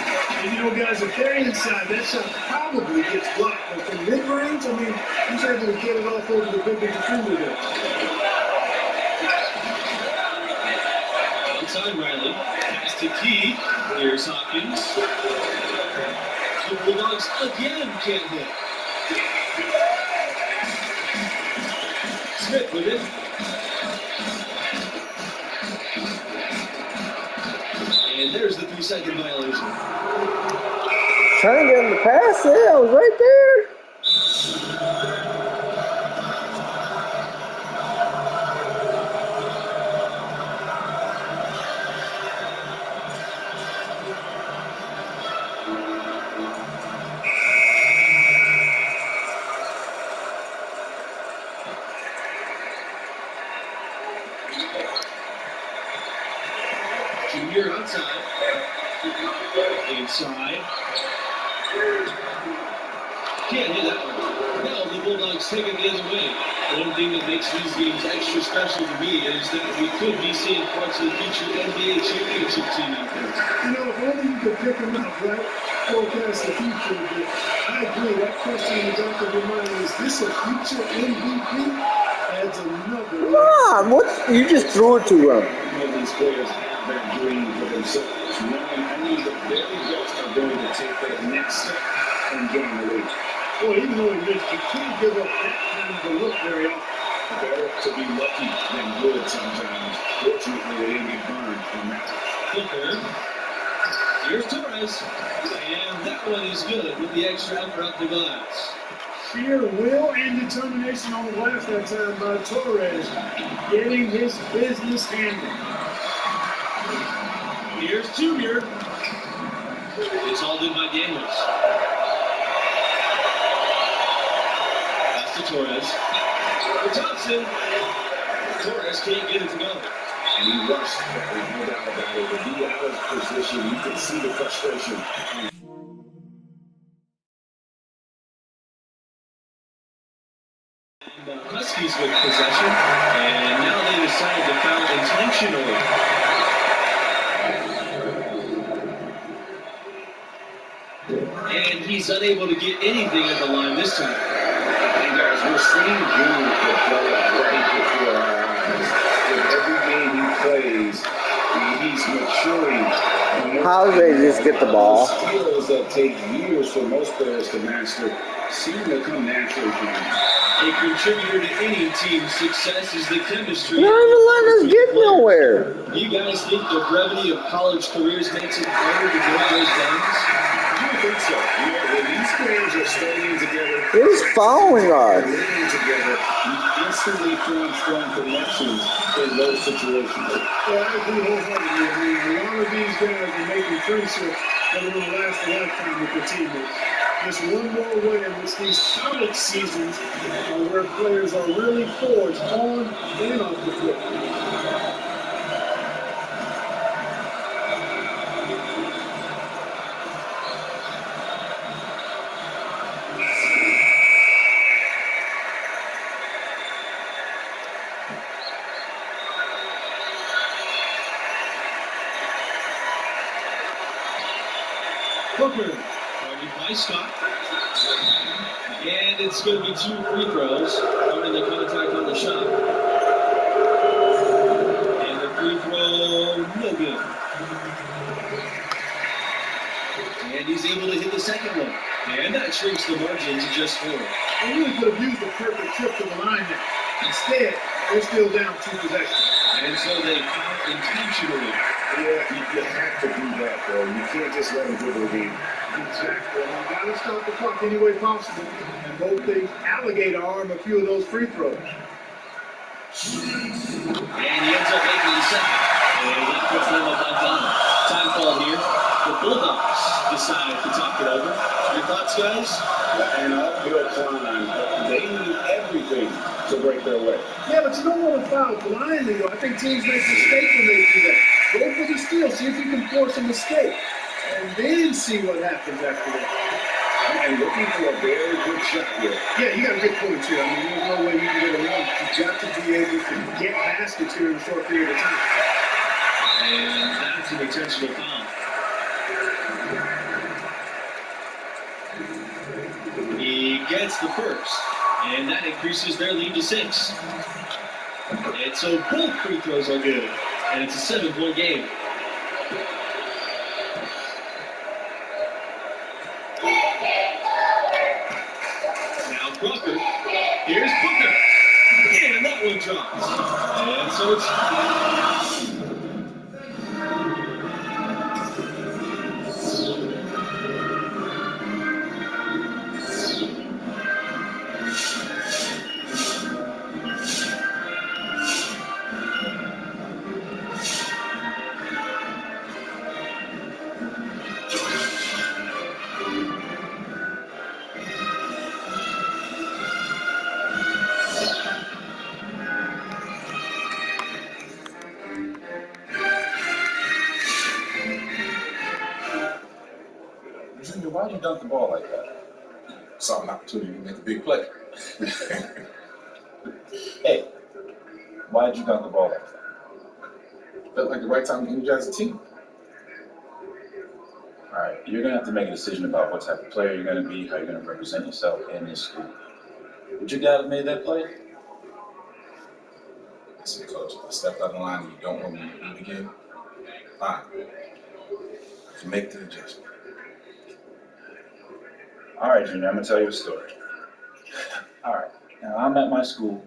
And you know, guys, if they're inside, that shot probably gets blocked. But from mid-range, I mean, he's able to get it off over the bigger defender there. Outside Riley. Pass to Key. Here's Hopkins. The Bulldogs again can't hit. Smith with it. And there's the 3-second violation. Trying to get him to pass it. I was right there. Junior outside. Inside. Can't hit that one. Now the Bulldogs take it the other way. One thing that makes these games extra special to me is that we could be seeing parts of the future NBA championship team out there. You know, if only you could pick them out, right? Forecast the future. But I agree. That question in the back of your mind is this a future MVP? Adds another. Mom, what? You just threw it to him. All these players have that dream for themselves. Knowing only the very best are going to take that next step and gain the lead. Boy, even though he missed, you can't give up that kind of a look very often. Better to be lucky than good sometimes. Fortunately, they didn't get burned on that. Booker. Here's Torres. And that one is good with the extra effort up the glass. Sheer will and determination on the glass that time by Torres, getting his business handled. Here's Junior. It's all done by Daniels. Pass to Torres. For Thompson. Torres can't get it to go. And he rushed, there's no doubt about it. To be out of position, you can see the frustration. The Huskies with possession, and now they decide to foul intentionally. And he's unable to get anything at the line this time. And guys, we're seeing Junior develop right before our eyes. With every game he plays, he's maturing. How do they just get the ball? Skills that take years for most players to master seem to come naturally from him. A contributor to any team's success is the chemistry. None of the line is getting nowhere. Do you guys think the brevity of college careers makes it harder to get those downs? I don't think so. You know, when these players are studying together, He's following us. Winning together, you instantly form strong connections in those situations. Yeah, I agree wholeheartedly. I mean, a lot of these guys are making friendships that are going to last a lifetime with their teammates. Just one more way in which these college seasons are where players are really forged on and off the field. Booker, guarded by Scott. And it's going to be 2 free throws. Starting the contact on the shot. And the free throw, no good. And he's able to hit the second one. And that shrinks the margin to just 4. They really could have used the perfect trip to the line there. Instead, they're still down 2 possessions. And so they foul intentionally. Yeah, you have to do that, though. You can't just let them dribble the game. Exactly. You got to stop the clock any way possible and hope they alligator arm a few of those free throws. And he ends up making the second. And that puts them up on top. Time call here. The Bulldogs decide to talk it over. Your thoughts, guys? An uphill climb. They need everything to break their way. Yeah, but you don't want to foul blindly, though. I think teams make mistakes when they do that. Go for the steal. See if you can force a mistake. And then see what happens after that. And looking for a very good shot here. Yeah, you got a good point, too. I mean, there's no way you can get around. You've got to be able to get baskets here in a short period of time. And that's an intentional foul. He gets the first, and that increases their lead to 6. And so both free throws are good, and it's a 7-point game. Now Crawford, here's Booker, and that one drops. And so it's... Junior, why you dunk the ball like that? Saw an opportunity to make a big play. Hey, why did you dunk the ball like that? Felt like the right time to energize the team. All right, you're going to have to make a decision about what type of player you're going to be, how you're going to represent yourself in this school. Would you guys have made that play? Listen, Coach, I stepped out of line and you don't want me to leave again. Fine. I can make the adjustment. All right, Junior, I'm going to tell you a story. All right, now I'm at my school.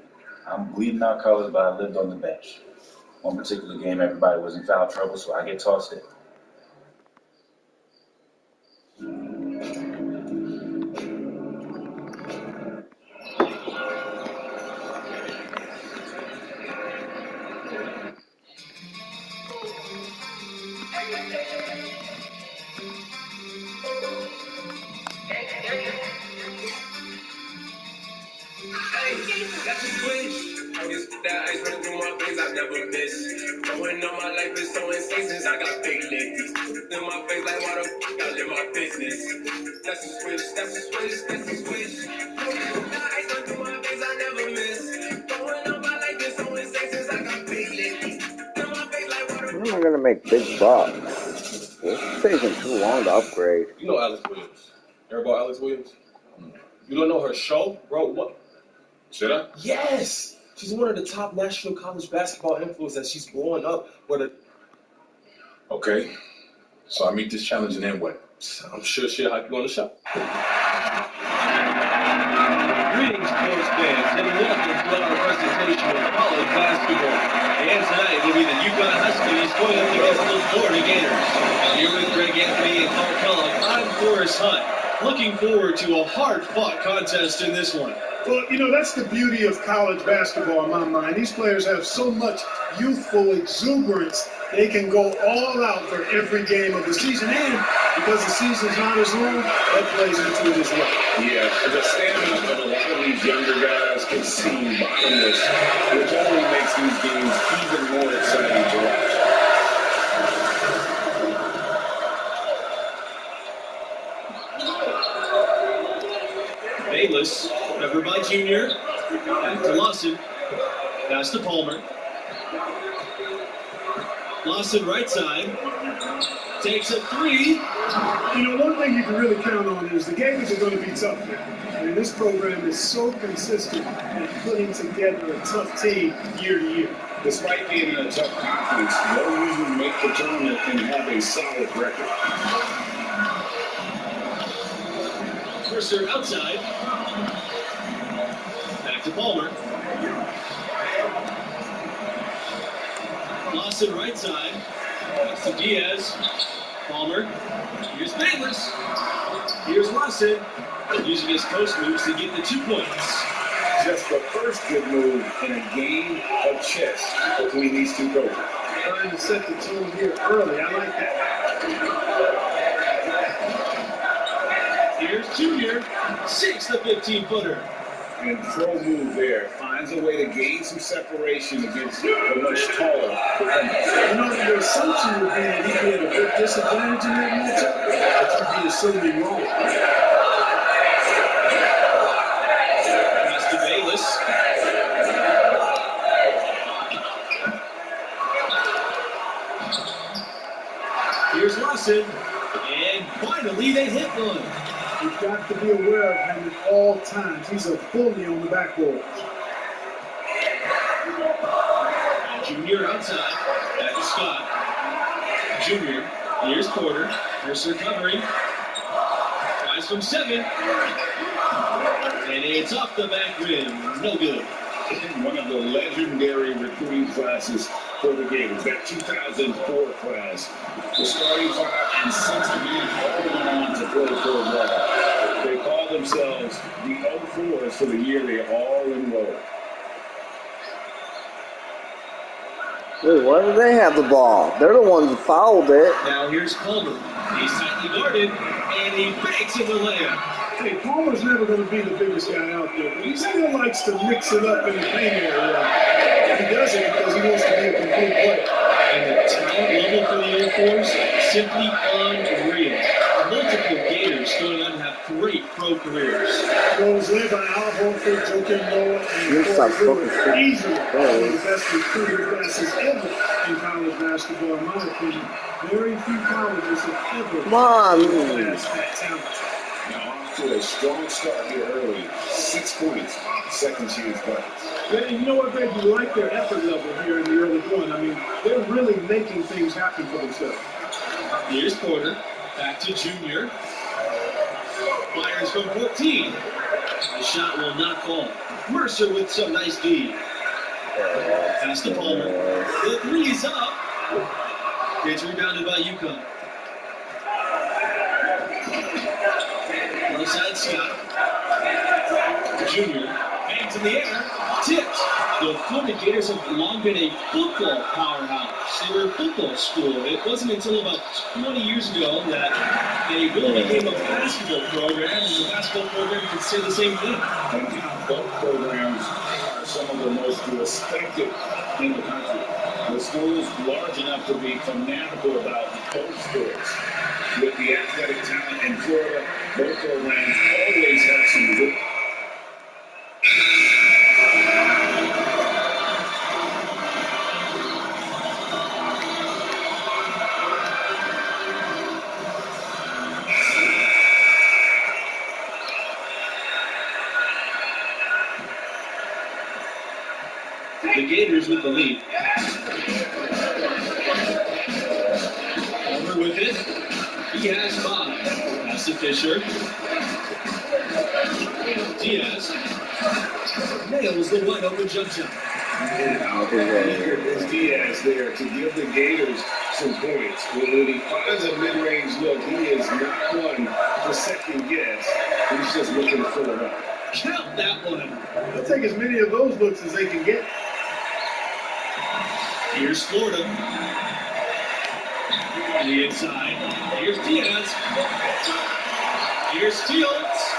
I'm bleeding out colors, but I lived on the bench. One particular game, everybody was in foul trouble, so I get tossed in. That's a switch. I guess that ice running through my veins, I never miss. Going on my life is so insane since I got big ladies. In my face like why the fuck I live my business. That's a switch, that's a switch, that's a switch. That ice running through my veins, I never miss. Going on my life is so insane since I got big ladies. In my face like why the When am I gonna make big bucks? It's taking too long to upgrade. You know Alex Williams. You ever go Alex Williams? You don't know her show, bro? What? Should I? Yes! She's one of the top national college basketball influencers. She's blowing up with a... Okay. So I meet this challenge and then what? I'm sure she'll hype you on the show. Greetings, sports fans, and welcome to our presentation of college basketball. And tonight will be the UConn Huskies going up against the Florida Gators. Here with Greg Anthony and Carl Kellogg, I'm Forrest Hunt. Looking forward to a hard-fought contest in this one. Well, you know, that's the beauty of college basketball in my mind. These players have so much youthful exuberance. They can go all out for every game of the season. And because the season's not as long, that plays into it as well. Yeah, the stamina of a lot of these younger guys can seem bottomless, which only makes these games even more exciting to watch. Bayless, covered by Junior. Back to Lawson. Pass to Palmer. Lawson right side. Takes a three. You know, one thing you can really count on is the Gators are going to be tough now. I mean, this program is so consistent at putting together a tough team year to year. Despite being in a tough conference, they'll usually make the tournament and have a solid record. Mercer outside. Back to Palmer. Lawson right side. Back to Diaz. Palmer. Here's Bayless. Here's Lawson. Using his post moves to get the 2 points. Just the first good move in a game of chess between these two coaches. Trying to set the tone here early. I like that. Here's Junior. 6 the 15-footer. And throw move there. Finds a way to gain some separation against a much taller defender. You know, the assumption would be that he'd be at a big disadvantage in that matchup, but you'd be assuming wrong. Pass to Bayless. Here's Lawson. And finally, they hit one. You've got to be aware of him at all times. He's a bully on the backboard. Junior outside. Back to Scott. Junior. Here's Porter. Mercer covering. Tries from 7. And it's off the back rim. No good. One of the legendary recruiting classes for the Gators. That 2004 class. The starting 5 and 6 men all went on to play for a while. They call themselves the 04s for the year they all enrolled. Wait, why do they have the ball? They're the ones who fouled it. Now here's Palmer. He's tightly guarded, and he banks in the layup. Hey, Palmer's never going to be the biggest guy out there, but he still likes to mix it up in the paint area. He does it because he wants to be a complete player. And the talent level for the Air Force, simply unreal. Multiple Gators going on to have great pro careers. Those led by Al Horford, Joakim Noah, and Corey Brewer. Easily one of the best recruiting classes ever in college basketball, in my opinion. Very few colleges have ever amassed that talent. Now off to a strong start here early. 6 points, second chance buckets. And you know what, Greg? You like their effort level here in the early going. I mean, they're really making things happen for themselves. Here's Porter. Back to Junior. Fires from 14. The shot will not fall. Mercer with some nice D. Pass to Palmer. The 3 is up. It's rebounded by UConn. Left side Scott. Junior. Hands in the air. Tipped. The Florida Gators have long been a football powerhouse. They were a football school. It wasn't until about 20 years ago that they really became a basketball program, and the basketball program could say the same thing. And both programs are some of the most respected in the country. The school is large enough to be fanatical about both sports. With the athletic talent in Florida, both programs always have some good. The Gators with the lead. Over with it. He has 5. Pass to Fisher. Diaz nails the wide open jump shot. There's Diaz there to give the Gators some points. When he finds a mid-range look, he is not one to second guess. He's just looking to fill it up. Count that one. They'll take as many of those looks as they can get. Here's Florida. On the inside. Here's Diaz. Here's Fields.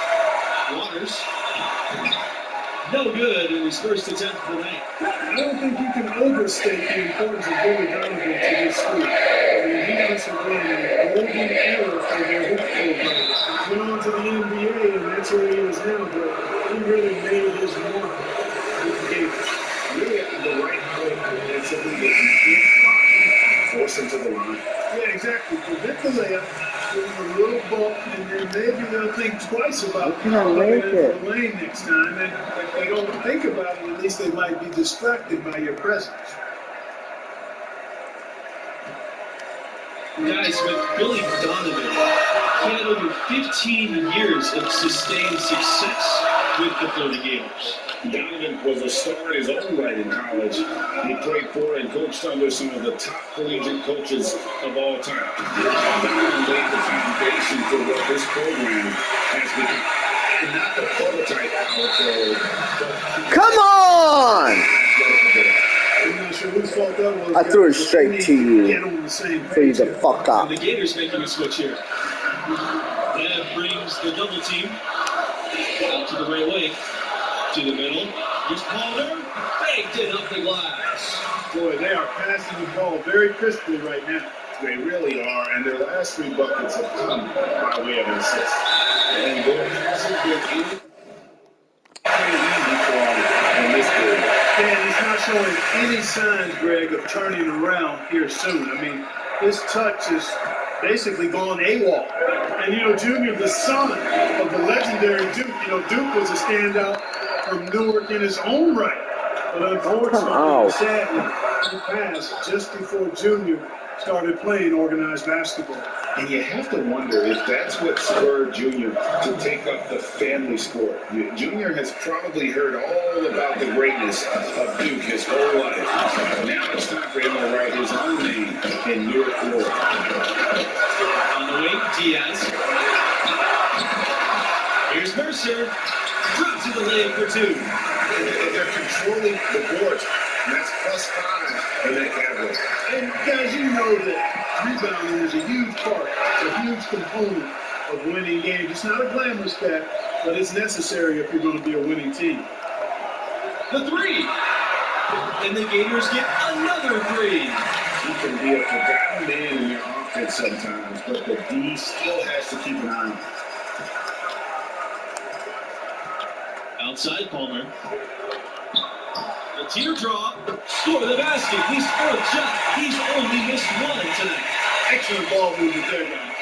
Waters. No good in his first attempt of the night. I don't think you can overstate the importance of Billy Donovan to this school. I mean, he must have been a golden era for their hoop program. Went on to the NBA, and that's where he is now, but he really made his mark with the Gators. Really at the right point offensively that you can't force him to the line. Yeah, exactly. Prevent the layup, give him a little bump, and then maybe they'll think twice about coming into the lane next time. And if they don't think about it, at least they might be distracted by your presence. Guys, with Billy Donovan, he had over 15 years of sustained success with the Florida Gators. Donovan was a star in his own right in college. He played for and coached under some of the top collegiate coaches of all time. Donovan laid the foundation for what this program has become. Not the prototype power forward, but Come on! I'm not sure whose fault that was. I threw it straight to you. Get on the same Freeze the fuck up. And the Gators making a switch here. That brings the double team out to the right wing. To the middle. Here's Palmer. Baked it up the glass. Boy, they are passing the ball very crisply right now. they really are, and their last 3 buckets have come by way of an assist. And there hasn't been any easy for them in this period. And he's not showing any signs, Greg, of turning around here soon. I mean, his touch is basically gone AWOL. And, Junior, the son of the legendary Duke, Duke was a standout from Newark in his own right. But unfortunately, sadly, he passed just before Junior started playing organized basketball. And you have to wonder if that's what spurred Junior to take up the family sport. Junior has probably heard all about the greatness of Duke his whole life. Now it's time for him to write his own name in Newark, Florida. On the wing, Diaz. Here's Mercer. Drops to the layup for 2. And they're controlling the boards. And that's +5 in that category. And guys, you know that rebounding is a huge part, a huge component of winning games. It's not a glamorous stat, but it's necessary if you're going to be a winning team. The 3. And the Gators get another 3. He can be a forgotten man in your offense sometimes, but the D still has to keep an eye on him. Outside Palmer. The teardrop. Score the basket. He's 4th shot. He's only missed 1 tonight. Excellent ball movement there, guys.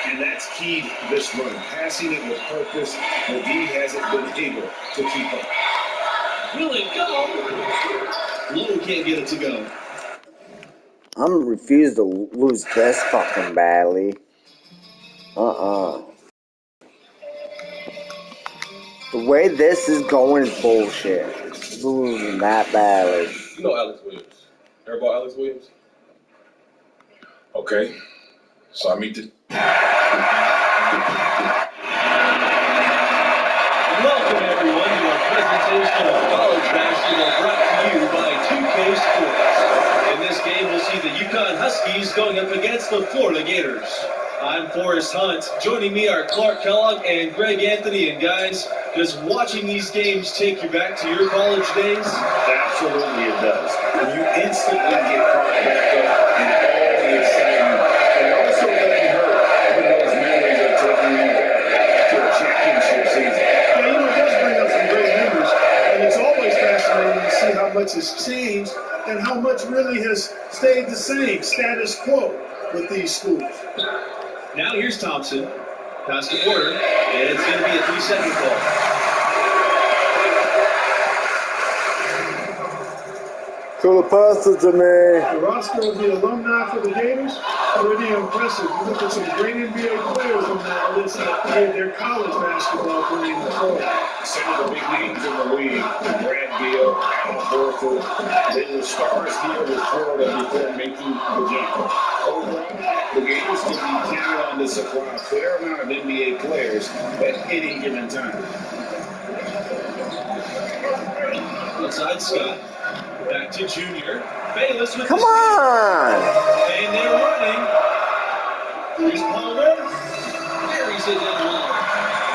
And that's key to this run. Passing it with purpose. The D hasn't been able to keep up. Will it go? Lowe can't get it to go. I'm refused to lose this fucking badly. The way this is going is bullshit. Losing that badly. You know Alex Williams. Heard about Alex Williams? Okay. So I meet the... Welcome everyone to our presentation of college basketball brought to you by 2K Sports. In this game, we'll see the UConn Huskies going up against the Florida Gators. I'm Forrest Hunt. Joining me are Clark Kellogg and Greg Anthony. And guys, does watching these games take you back to your college days? Absolutely it does. And you instantly get caught back up in all the excitement. And it also doesn't hurt when those memories are taking you back to a championship season. Yeah, it does bring up some great memories. And it's always fascinating to see how much has changed and how much really has stayed the same, status quo with these schools. Now here's Thompson. Pass to Porter. And it's going to be a 3-second call. Throw the passes to me. The roster of the alumni for the Gators, pretty impressive. You look at some great NBA players on that list that played their college basketball playing in Florida. Some of the big names in the league, Brad Beal, Al 4-4. They were stars here with Florida before making the jump. Overall, the Gators can be counted on to supply a fair amount of NBA players at any given time. Outside Scott. Back to Junior. Bayless with Come the steal. on! And they're running. Here's Palmer. Carries it down low.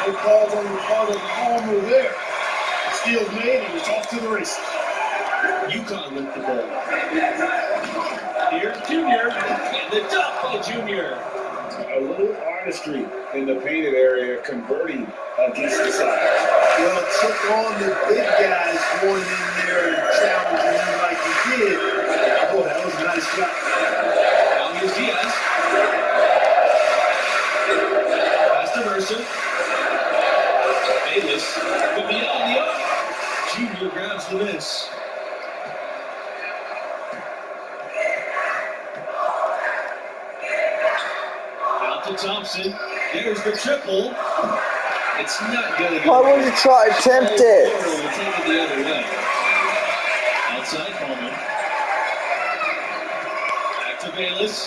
No calls on Palmer there. Steal's made and it's off to the races. UConn with the ball. Here's Junior. And the dunk by Junior. A little artistry in the painted area, converting against the side. Well, took on the big guys going in there and challenging them like he did. Boy, that was a nice shot. Now here's Diaz. Pass to Mercer. Bayless. But beyond the arc. Junior grabs the miss. Out to Thompson. There's the triple. It's not going to go. Why would you try to attempt it? We'll take it the other way. Outside Palmer. Back to Bayless.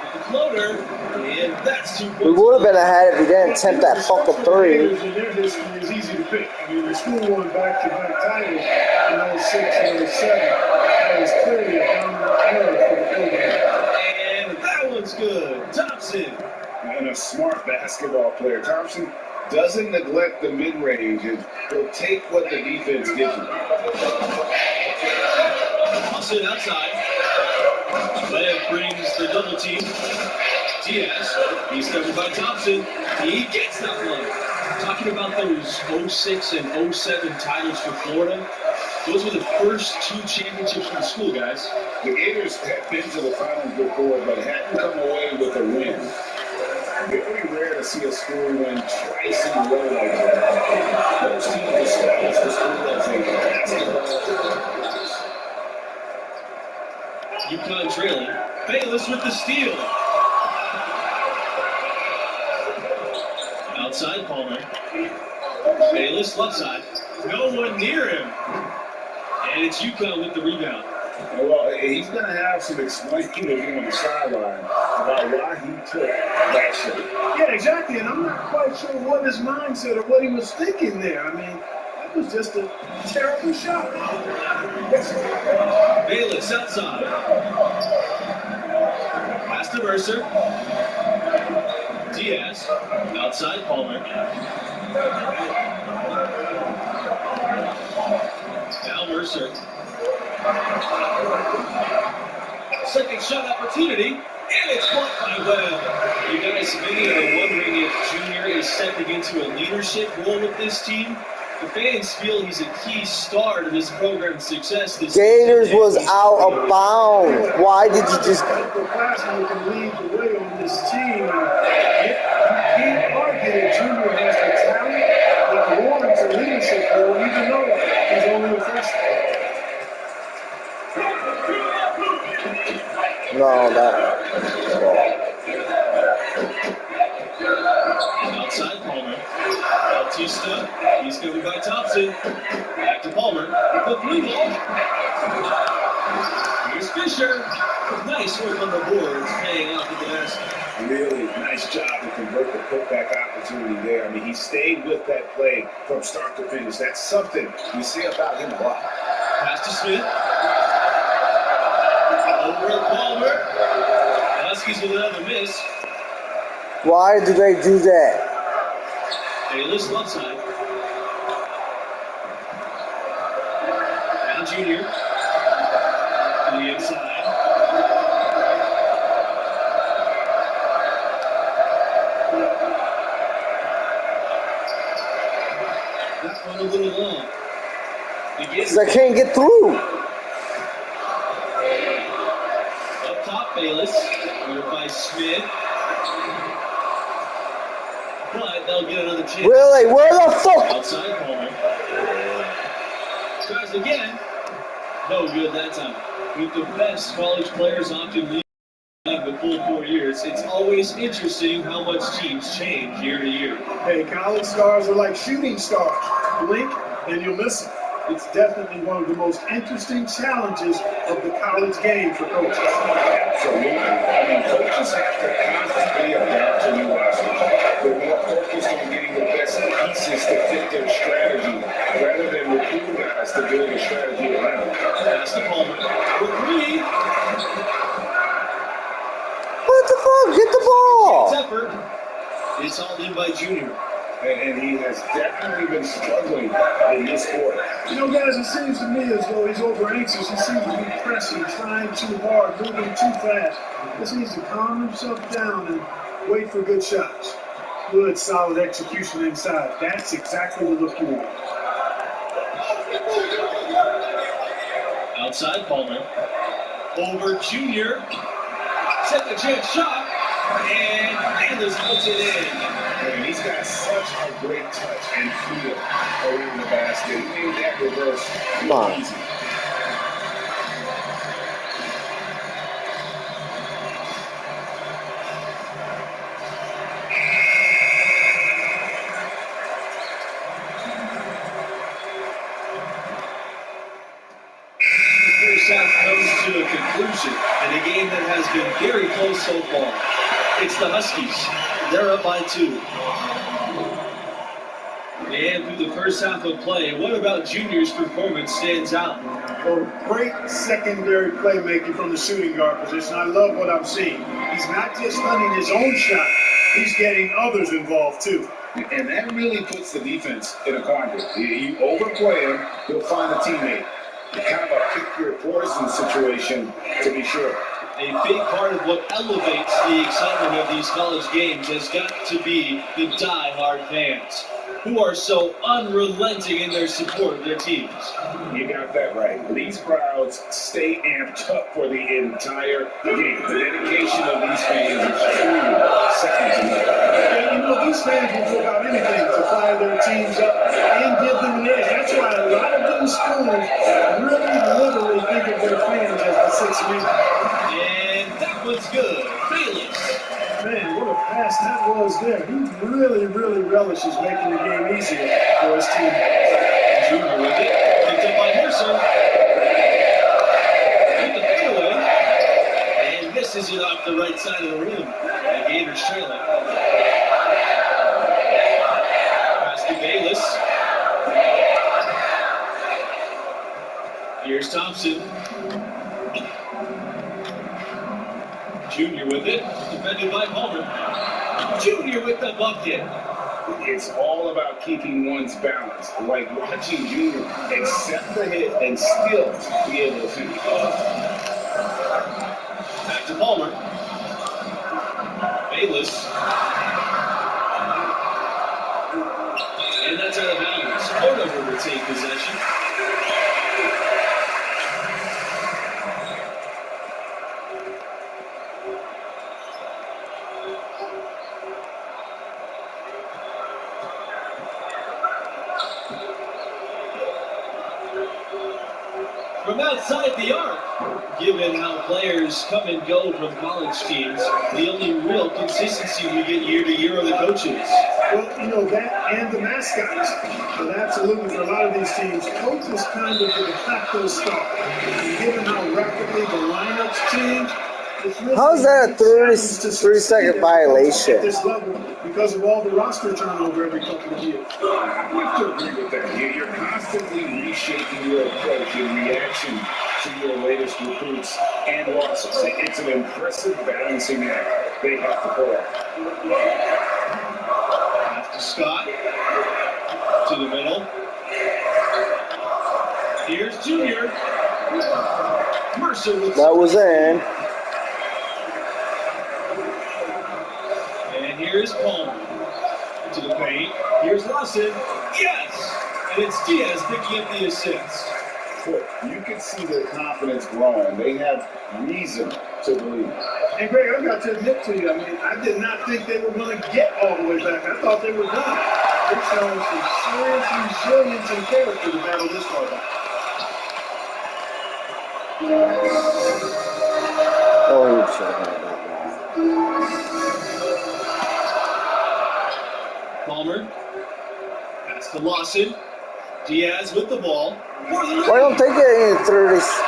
With the floater. And that's 2 points. We would have been ahead if we didn't attempt that fucking three. In their history is easy to pick. I mean, the school won back-to-back titles in 06 and 07. That was clearly a dominant era for the program. And that one's good. Thompson. And a smart basketball player. Thompson doesn't neglect the mid-range and will take what the defense gives him. Thompson outside. Lev brings the double team. Diaz, he's covered by Thompson. He gets that one. Talking about those 06 and 07 titles for Florida, those were the first 2 championships for the school, guys. The Gators had been to the finals before, but hadn't come away with a win. Very rare to see a school win twice in a row like that. Those teams established the school as a basketball. UConn trailing. Bayless with the steal. Outside Palmer. Bayless left side. No one near him. And it's UConn with the rebound. Well, he's going to have some explaining to do on the sideline about why he took that shot. Yeah, exactly. And I'm not quite sure what his mindset or what he was thinking there. I mean, that was just a terrible shot. Bayless outside. Pass to Mercer. Diaz. Outside Palmer. Now Mercer. Second shot opportunity, and it's blocked by Webb. You guys, many are wondering if Junior is stepping into a leadership role with this team. The fans feel he's a key star to this program's success this Gators season. was out of bounds. Why did you just... Michael Claxton can lead the way on this team. You can't argue that Junior has the talent that warrants a leadership role, even though he's only a freshman. No, that... Outside Palmer. Bautista. He's covered by Thompson. Back to Palmer. The 3-ball. Here's Fisher. Nice work on the boards, paying off at the basket. Really nice job to convert the putback opportunity there. I mean, he stayed with that play from start to finish. That's something we see about him a lot. Pass to Smith. Over at Palmer. Huskies with another miss. Why do they do that? Bayless left side. Now Junior. To the inside. That one a little long. Because I can't get through. Up top, Bayless. Covered by Smith. But they'll get another chance. Really? Where the fuck? Outside Palmer. Tries again. No good that time. With the best college players often leave the full 4 years, it's always interesting how much teams change year to year. Hey, college stars are like shooting stars. Blink, then you'll miss him. It's definitely one of the most interesting challenges of the college game for coaches. Absolutely. I mean, coaches have to constantly adapt to new rosters. They're more focused on getting the best pieces to fit their strategy rather than recruiting guys to build a strategy around. Pass to Palmer for three. What the fuck? Get the ball! Effort. It's hauled in by Junior. And he has definitely been struggling in this quarter. You know, guys, it seems to me as though he's over anxious. He seems to be pressing, trying too hard, moving too fast. Just needs to calm himself down and wait for good shots. Good, solid execution inside. That's exactly what we're looking for. Outside Palmer. Over Junior. Second chance shot. And Bayless puts it in. And he's got such a great touch and feel around the basket. He made that reverse Come on. easy. First half comes to a conclusion in a game that has been very close so far. It's the Huskies. They're up by 2. And through the first half of play, what about Junior's performance stands out? Well, great secondary playmaking from the shooting guard position. I love what I'm seeing. He's not just hunting his own shot, he's getting others involved too. And that really puts the defense in a quandary. You overplay him, he'll find a teammate. Kind of a pick your poison situation, to be sure. A big part of what elevates the excitement of these college games has got to be the die-hard fans, who are so unrelenting in their support of their teams. You got that right. These crowds stay amped up for the entire game. The dedication of these fans is truly second to none. And you know, these fans will do about anything to fire their teams up and give them an edge. That's why a lot of these schools really literally think of their fans as the sixth man. And that was good. Bayless. Man, what a pass that was there. He really, really relishes making the game easier for his team. Junior with it. Picked up by Mercer. With the fadeaway. And misses it off the right side of the rim. The Gators trailing. Pass to Bayless. Here's Thompson. Junior with it, defended by Palmer. Junior with the bucket. It's all about keeping one's balance, like watching Junior accept the hit and still be able to finish. Back to Palmer. Bayless. And that's out of bounds. Florida will retain possession. From outside the arc, given how players come and go from college teams, the only real consistency we get year to year are the coaches. Well, you know, that and the mascots. But absolutely, for a lot of these teams, coach is kind of the de facto star. And given how rapidly the lineups change, it's really How is that a 30-second violation? at this level because of all the roster turnover every couple of years. I have to agree with that. You're constantly reshaping your approach in reaction to your latest recruits and losses. It's an impressive balancing act they have to pull off. Pass to Scott. To the middle. Here's Junior. Mercer with That was in. And here's Palmer. To the paint. Here's Lawson. Yes! And it's Diaz picking up the assist. You can see their confidence growing. They have reason to believe. And Greg, I got to admit to you, I mean, I did not think they were going to get all the way back. I thought they were done. They showed some serious resilience and character to battle this far back. Oh, he should have had that. Palmer. Pass to Lawson. Diaz with the ball. Why don't they get any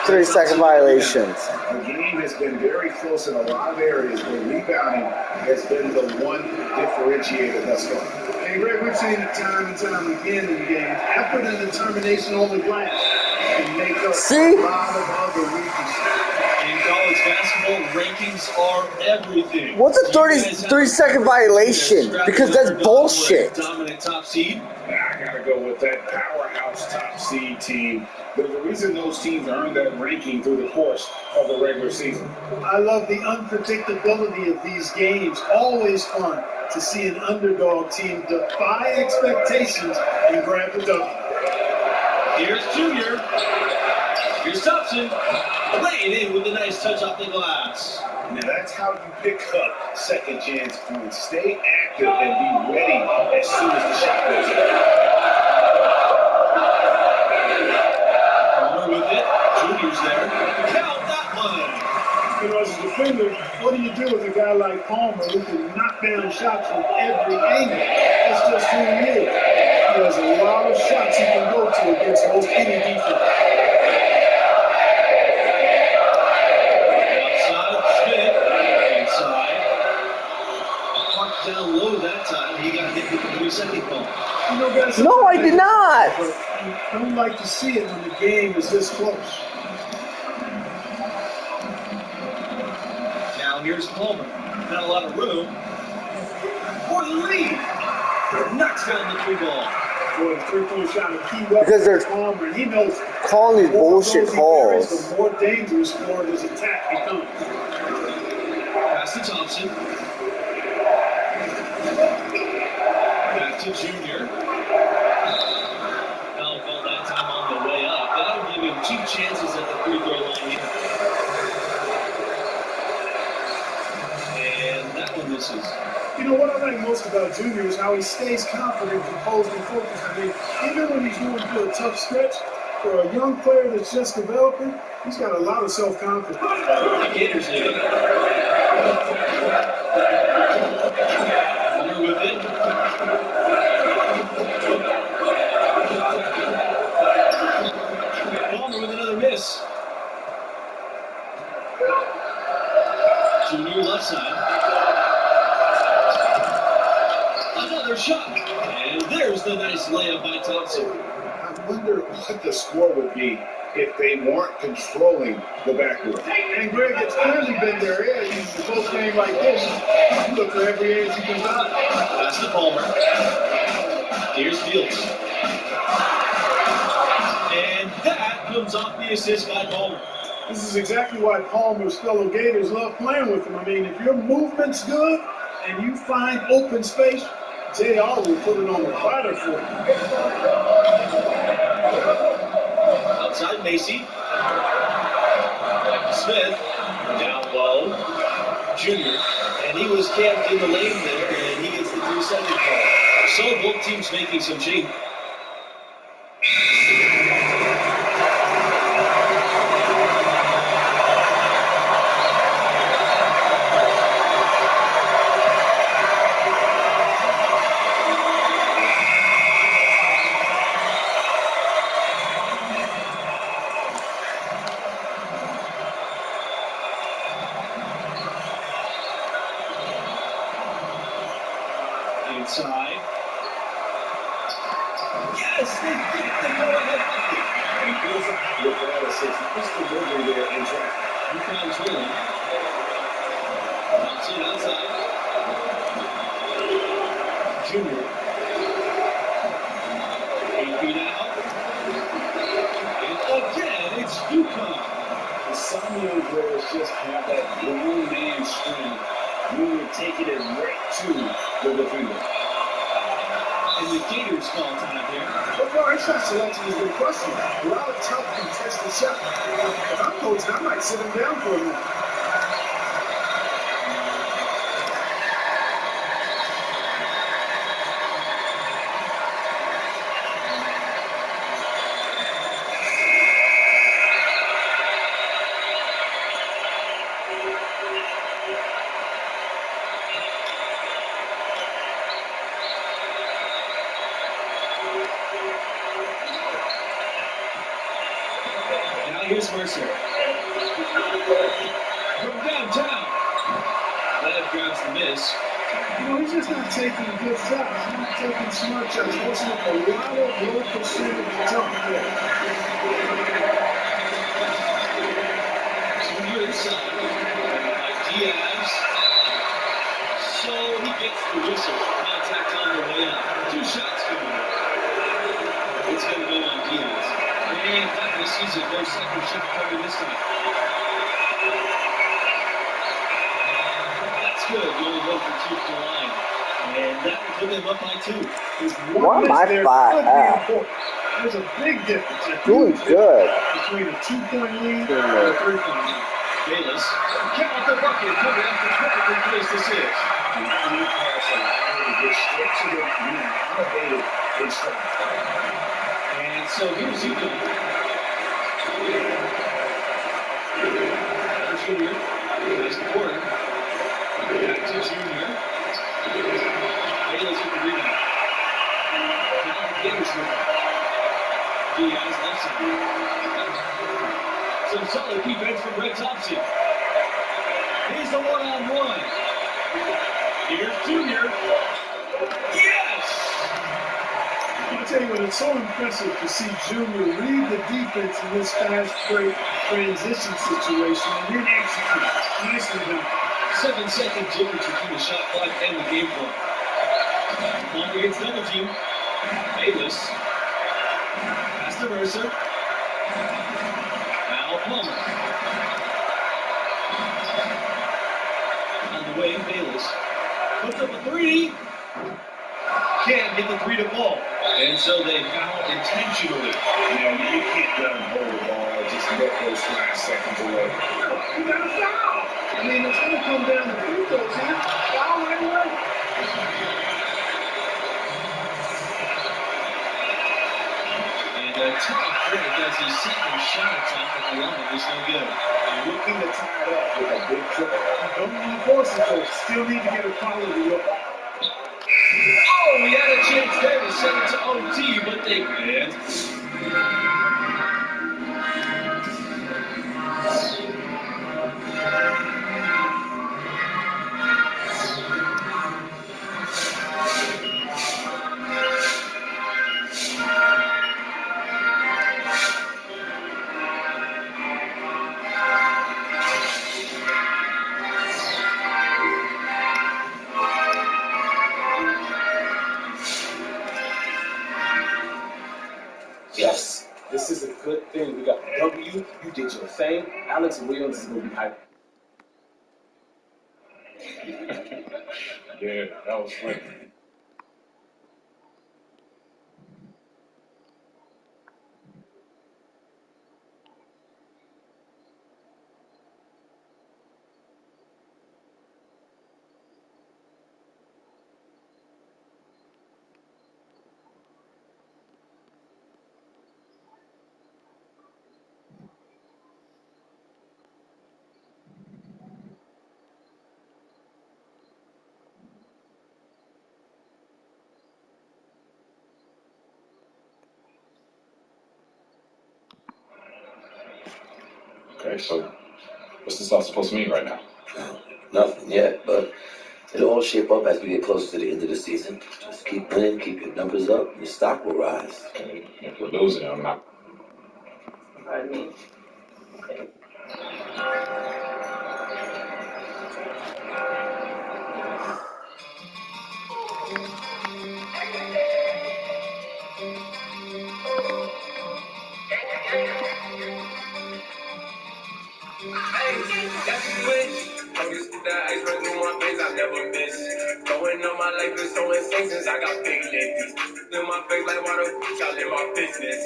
30-second violations? The game has been very close in a lot of areas where rebounding has been the one differentiator thus far. Hey, Greg, we've seen it time and time again in games. Effort and determination on the glass can make up a lot of other weaknesses. In college basketball, rankings are everything. What's a 30-second violation? Because that's bullshit. Dominant top seed. I gotta go with that powerhouse top seed team. There's a reason those teams earned that ranking through the course of the regular season. I love the unpredictability of these games. Always fun to see an underdog team defy expectations and grab the W. Here's Junior. Here's Thompson. Laying in with a nice touch off the glass. Now that's how you pick up second chance points. Stay active and be ready as soon as the shot goes in. Palmer with it. Junior's there. Count that one. You know, as a defender, what do you do with a guy like Palmer who can knock down shots from every angle? That's just who he is. He has a lot of shots he can go to against most any defense. Down low that time, he got hit with the 3-second call. You know, guys, No, I did not. But you don't like to see it when the game is this close. Now here's Palmer. Not a lot of room for the lead. Knocks down the 3 ball. Boy, the 3-point shot, a key weapon Because they're Palmer, and he knows calling these bullshit calls. The more dangerous for his attack becomes. Pass to Thompson. Back to Junior. Foul call that time on the way up. That'll give him 2 chances at the free throw line here. And that one misses. You know, what I like most about Junior is how he stays confident, composed, and focused. I mean, even when he's going through a tough stretch, for a young player that's just developing, he's got a lot of self-confidence. The Gators lead it. Palmer with it. Palmer with another miss. Junior left side. Another shot. And there's the nice layup by Thompson. I wonder what the score would be if they weren't controlling the backcourt. And Greg, it's clearly been their edge in a close game like this. You look for every edge you can find. Pass to Palmer. Here's Fields. And that comes off the assist by Palmer. This is exactly why Palmer's fellow Gators love playing with him. I mean, if your movement's good and you find open space, JR will put it on the platter for you. Outside Macy. Smith. Down low. Junior. And he was camped in the lane there, and he gets the 3-second call. So both teams making some change. Inside. Yes, they get the go-ahead bucket. And goes up with that assist. What's the delivery there in traffic? UConn's willing. Thompson outside. Junior. 8 feet out. And again, it's UConn. Some young players just have that grown man strength. Junior taking it right to the defender. And the Gators call time here. So far, his shot selection has been questionable. A lot of tough contested shots. If I'm coaching, I might sit him down for a minute. here's Mercer. From downtown. That grabs the miss. You know, he's just not taking good shots. He's not taking smart shots. He's forcing up a lot of low percentage jump there. Junior inside. By Diaz. So he gets the whistle. Contact on the way up. 2 shots coming up. It's going to go on Diaz. And back this season, no second shift coming this time. That's good. You only 1 for 2 from the line. And that will put them up by 2. Why am I 5 There's a big difference. Doing good. Between a 2-point lead and Good. a 3-point lead. Bayless. Count out the bucket. Coming up the perfectly placed assist. And so here's Hugo. There's Junior. There's the corner. Back to Junior. Bayless with the rebound. Now Gators with it. Diaz left side. Some solid defense from Red Thompson. Here's the one-on-one. Here's Junior. Yes! I'll tell you what, it's so impressive to see Junior read the defense in this fast break transition situation and then execute. Nicely done. 7-second difference between the shot clock and the game clock. Longer gets double team. Bayless. Pass to Mercer. Now Palmer. On the way, Bayless. Puts up a 3. Can't get the 3 to fall. And so they foul intentionally. Yeah, you can't let him hold the ball, just let those last seconds away. You got a foul. I mean, it's going to come down to free throws here. Foul right away. And a tough break as his second shot attempt at the line is no good. Looking to tie it up with a big triple. Don't want to force it, though. Still need to get a quality look. Oh, we had a chance there to send it to OT, but they can't. Yes, this is a good thing. We got the W. You did your thing. Alex Williams is going to be hyped. Yeah, that was slick. Okay, so what's this all supposed to mean right now? Nothing yet, but it'll all shape up as we get closer to the end of the season. Just keep winning, keep your numbers up, your stock will rise. Okay, if we're losing, I'm not. Pardon me? That's a switch. Focus with that ice run through my veins, I never miss. Going on my life is so insane since I got big ladies. In my face like water, y'all in my business.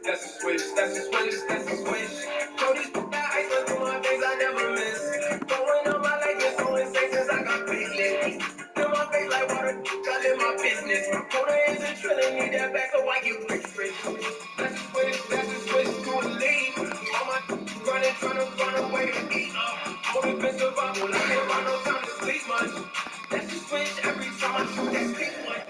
That's a switch, that's a switch, that's a switch. Focus with that ice run through my veins, I never miss. Going on my life is so insane since I got big ladies. In my face like water, y'all in my business. My quota isn't trilling, need that back so I get rich. That's a switch to a lead. All my running, trying to run away to eat. Only been survival, I ain't got no time to sleep much. That's a switch every time I shoot that big one.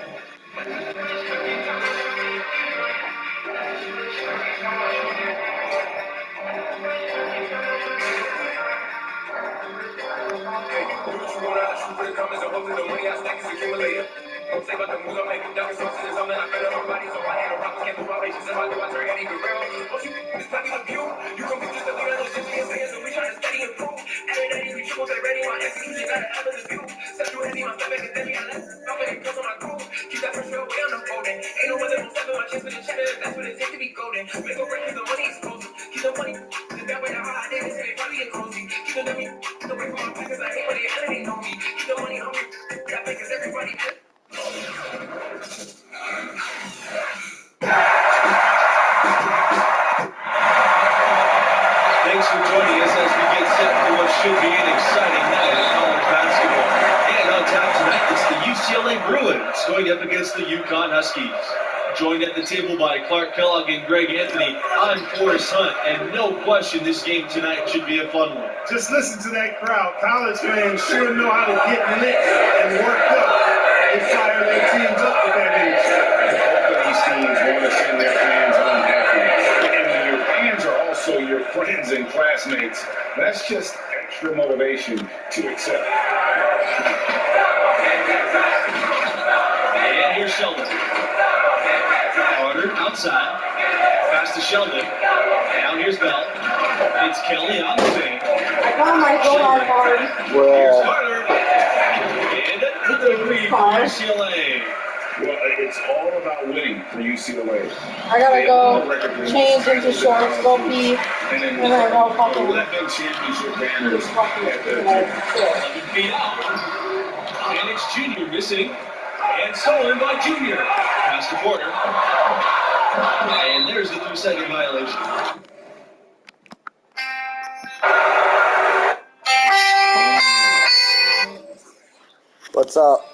you want, I'll shoot for the comments. I'm hoping the money I stack is accumulating. Don't say about the moves I'm making. Ducking sauces is something I feel in my body. So I had a rock, can't move my patience. If I do, I turn Eddie Guerrero. Don't you this might be the view? You can be just a leader, no shit in your hands. So we trying to study and prove. Every day we triple, they ready. My execution got an evidence view. Step through heavy, my step back and then me. I left. I'm making close on my groove. Keep that pressure away, I'm not folding. Ain't no one that won't step in my chest for the cheddar. That's what it takes to be golden. Make a break, the money exposed. Keep the money. That way, the hard I did, they say they probably get cozy. Keep the dummy away from my pockets. I hate when they enemy know me. Keep the money hungry. That because everybody. Thanks for joining us as we get set for what should be an exciting night of college basketball. And on tap tonight, it's the UCLA Bruins going up against the UConn Huskies. Joined at the table by Clark Kellogg and Greg Anthony, I'm Forrest Hunt, and no question this game tonight should be a fun one. Just listen to that crowd. College fans sure know how to get lit and worked up and fire their teams up with that energy. Both of these teams want to send their fans home happy. And your fans are also your friends and classmates. That's just extra motivation to accept. And here's Sheldon. Carter outside. Pass to Sheldon. Down here's Bell. It's Kelly on the wing. Here's Carter. And the lead for UCLA. Well, it's all about winning for UCLA. I gotta go change into shorts, go pee, and then go fucking 11 championship banners at the 11 feet out. Penix Jr. missing. And stolen by Jr. Pass to Porter. And there's the 3-second violation. What's up?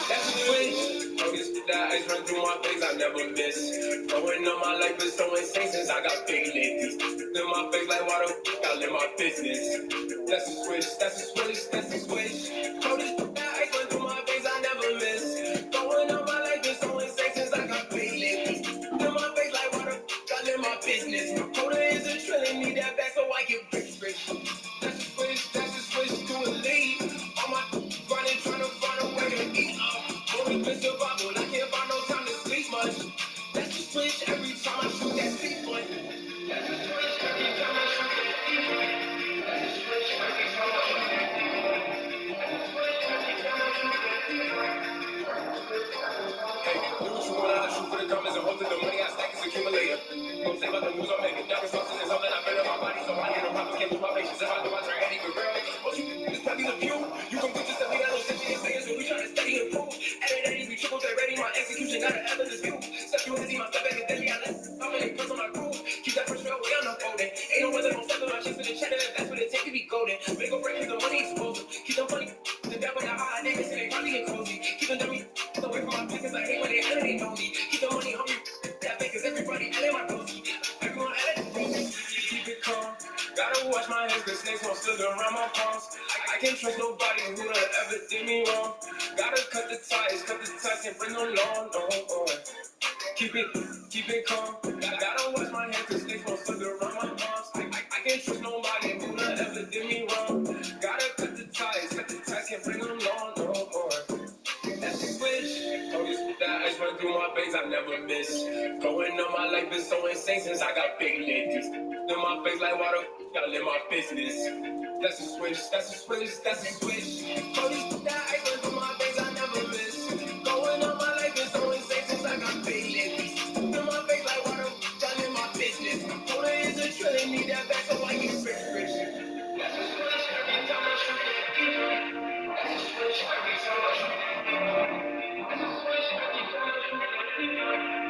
That's a switch. August to die, ice run through my face, I never miss. Growing up my life is so insane since I got big ladies. In my face like water, I live my business. That's a switch, that's a switch, that's a switch. August to die, ice run through my face, I never miss. Growing up my life is so insane since I got big ladies. In my face like water, I live my business. My quota is a trillion, need that back so I get rich. That's a switch to a lead. On my grinding, trying to find a way to eat. Only been survival, I can't find no time to sleep much. That's a switch every time I shoot that speed one. That's a switch every time I shoot that speed one. That's a switch every time I shoot that speed one. That's a switch every time I shoot that speed one. Hey, do what you want, I'll shoot for the comments and hope that the money I stack is accumulating. Don't say about the moves I'm making. Ducking sauces is something I feel in my body, so I hit a rock, can't lose my patience. If I do, I turn Eddie Guerrero. Don't you this might be the view? You can be just a leader, no shit in your hands, so we trying to study and prove. Every day we triple, they ready. My execution got an evidence view. Step through heavy, my step back and then me. I left. I'm making close on my groove. Keep that pressure away, I'm not folding. Ain't no one that won't step in my chest for the cheddar. That's what it takes to be golden. Make a break, the money exposed. Keep the money. The devil, the hard I did, they say they probably get cozy. Keep the dummy away from my pockets. I hate when they enemy know me. Keep the money hungry. That because everybody in my cozy. Everyone at it. Keep it calm. Gotta watch my hands, cause snakes won't slither around my palms. I can't trust nobody who done ever did me wrong. Gotta cut the ties, can't bring no law, no. Keep it calm. Gotta watch my hands, cause snakes won't slither around my palms. I can't trust nobody who done ever did me wrong. Gotta cut the ties, can't bring no law, no. That's a switch. August with that ice run through my veins, I never miss. Growing up my life is so insane since I got big ladies. In my face like water, gotta live my business. That's a switch, that's a switch, that's a switch. August with that ice run through my veins, I never miss. Growing up my life is so insane since I got big ladies. In my face like water, gotta live my business. My quota is a trillion, need that back so I get rich. That's a switch every time I shoot that fever. That's a switch every time I shoot that fever. That's a switch every time I shoot that fever.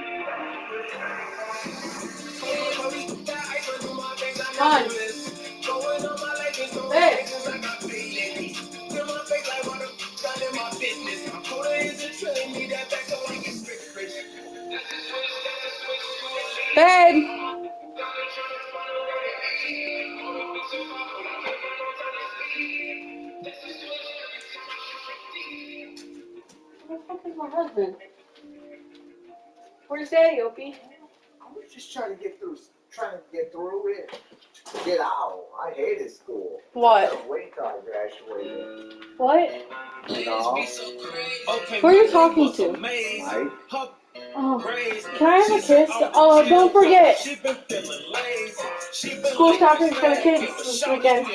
Going on my life is so since I got big ladies. In my face like water, got in my business. My quota is a trillion, need that back so I get rich. That's a switch to a lead. Babe. Where the fuck is my husband? Where's Daddy, Opie? just trying to get through it. Get out. I hated school. What? I couldn't wait till I graduated. What? You know? Who are you talking to? Mike. Oh, can I have a kiss? Oh, don't forget. School shopping for the kids this weekend.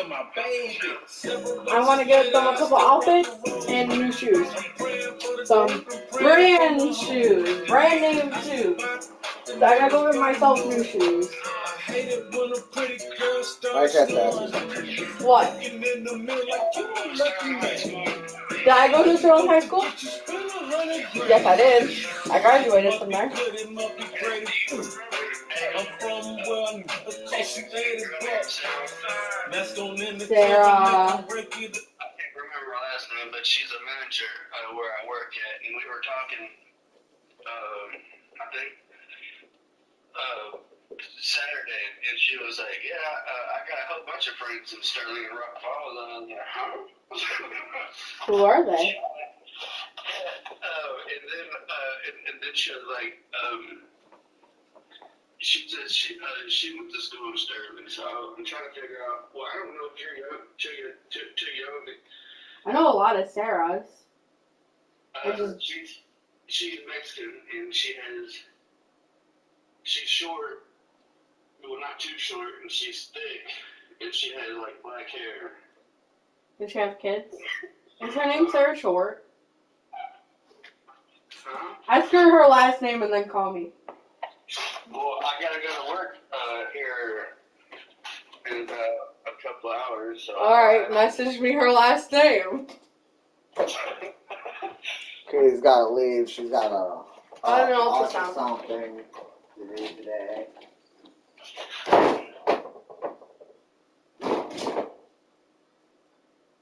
I want to get them a couple outfits and new shoes. Some brand shoes. Brand name shoes. So I gotta go get myself new shoes. I got that. What? Did I go to Sterling High School? Yes, I did. I graduated from there. Sarah. I can't remember her last name, but she's a manager where I work at, and we were talking, I think, Saturday, and she was like, yeah, I got a whole bunch of friends in Sterling and Rock Falls, and I was like, huh? Who are they? And then she was like, she said she went to school in Sterling, so I'm trying to figure out, well, I don't know if you're young, too young. I know a lot of Sarahs. She's Mexican, and she's short, well, not too short, and she's thick, and she has, like, black hair. Does she have kids? Is her name Sarah Short? Huh? Ask her her last name and then call me. Well, I gotta go to work here in about a couple hours. So Alright, message me her last name. Katie's gotta leave. She's got a ultrasound thing to do today.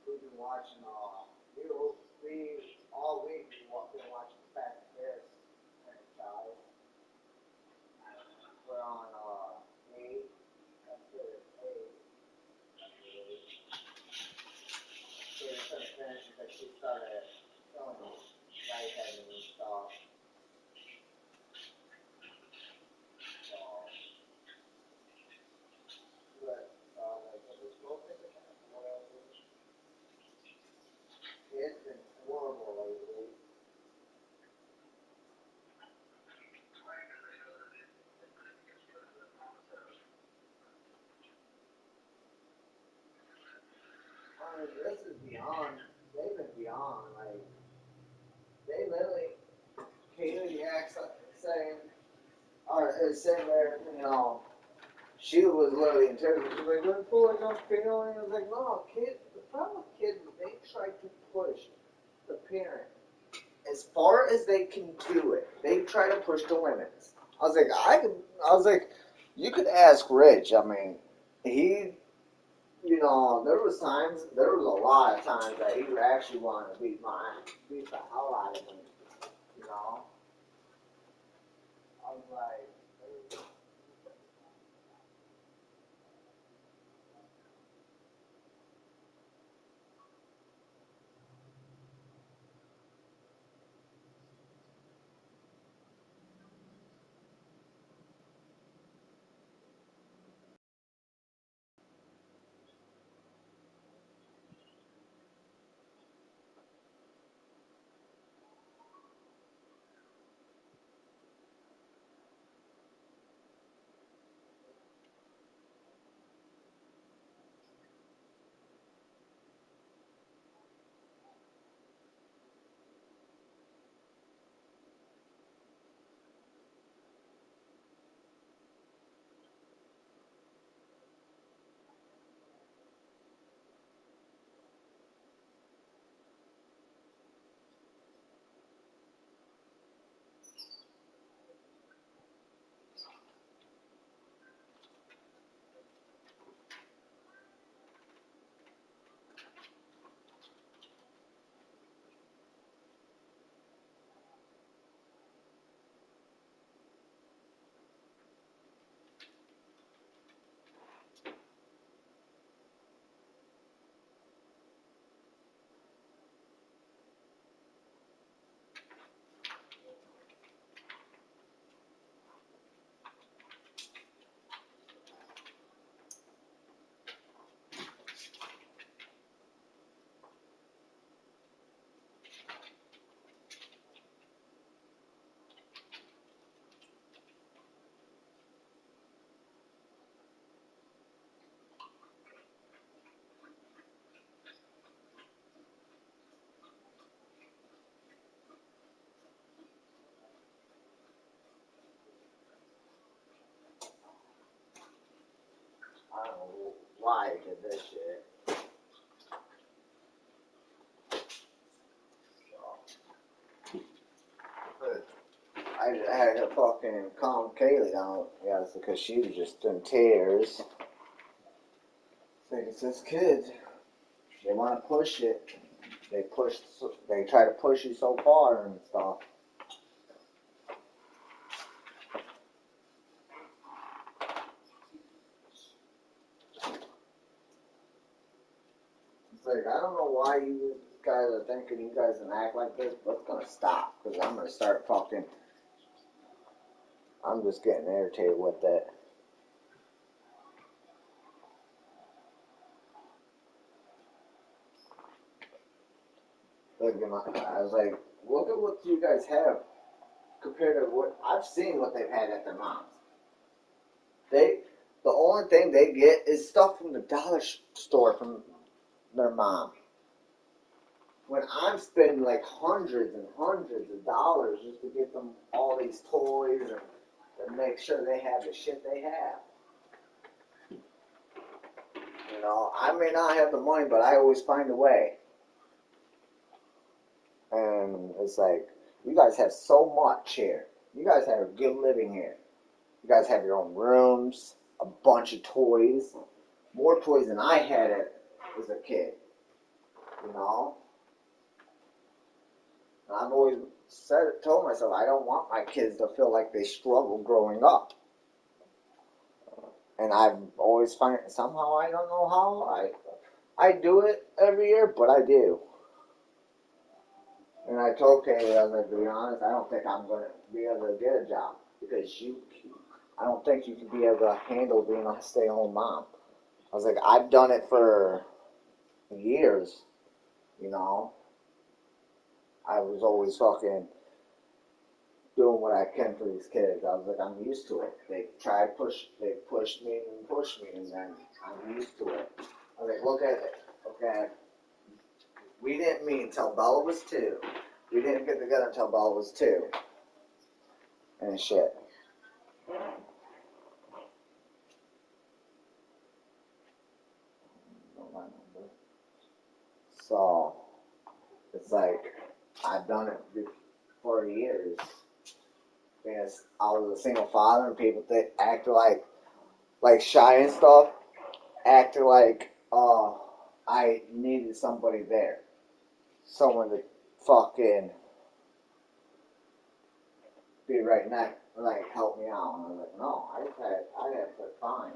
We've been watching all week we've been watching Fast and Furious franchise. We're on 8. That's good. 8. Katie's gonna finish because she started filming lightheaded and stuff. So, but this book is it's been horrible lately. I mean, this is beyond, they've been beyond, like, they literally, Kaylee acts saying, or is sitting there, you know, she was literally interrogating, she was like, let's pull it up, Kaylee, and I was like, no, kids, the problem with kids is they try to push the parent as far as they can do it. They try to push the limits. I was like, you could ask Rich, I mean, he, you know, there was a lot of times that he would actually want to beat the hell out of me, you know. I was like, why I did this shit. But I had to fucking calm Kaylee down, yes, because she was just in tears. It's this kid. They want to push it. They try to push you so far and stuff. It's like, I don't know why you guys are thinking you guys can act like this, but it's gonna stop, because I'm gonna start fucking, I'm just getting irritated with it. Look, I was like, look at what you guys have compared to what I've seen what they've had at their moms. The only thing they get is stuff from the dollar store from their mom. When I'm spending like hundreds and hundreds of dollars just to get them all these toys and make sure they have the shit they have. You know, I may not have the money, but I always find a way. And it's like, you guys have so much here. You guys have a good living here. You guys have your own rooms, a bunch of toys. More toys than I had as a kid. You know? And I've always told myself, I don't want my kids to feel like they struggled growing up. And I've always found it, somehow, I don't know how, I do it every year, but I do. And I told Kaylee, I was like, to be honest, I don't think I'm going to be able to get a job. Because I don't think you can be able to handle being a stay-at-home mom. I was like, I've done it for years, you know. I was always fucking doing what I can for these kids. I was like, I'm used to it. They pushed me, and then I'm used to it. I was like, look at it. Okay. We didn't meet until Bella was 2. We didn't get together until Bella was 2. And shit. So, it's like, I've done it for years. Because I was a single father and people acted like shy and stuff. Acted like, I needed somebody there. Someone to fucking be right next, like, help me out. And I was like, no, I had it fine.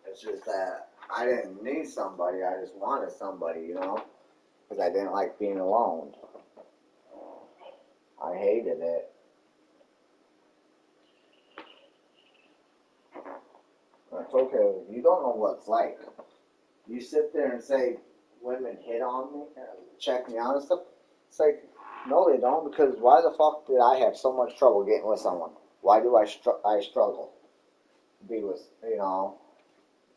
It's just that I didn't need somebody, I just wanted somebody, you know? Because I didn't like being alone. I hated it. It's okay, you don't know what it's like. You sit there and say, women hit on me, check me out and stuff. It's like, no they don't, because why the fuck did I have so much trouble getting with someone? Why do I struggle to be with, you know,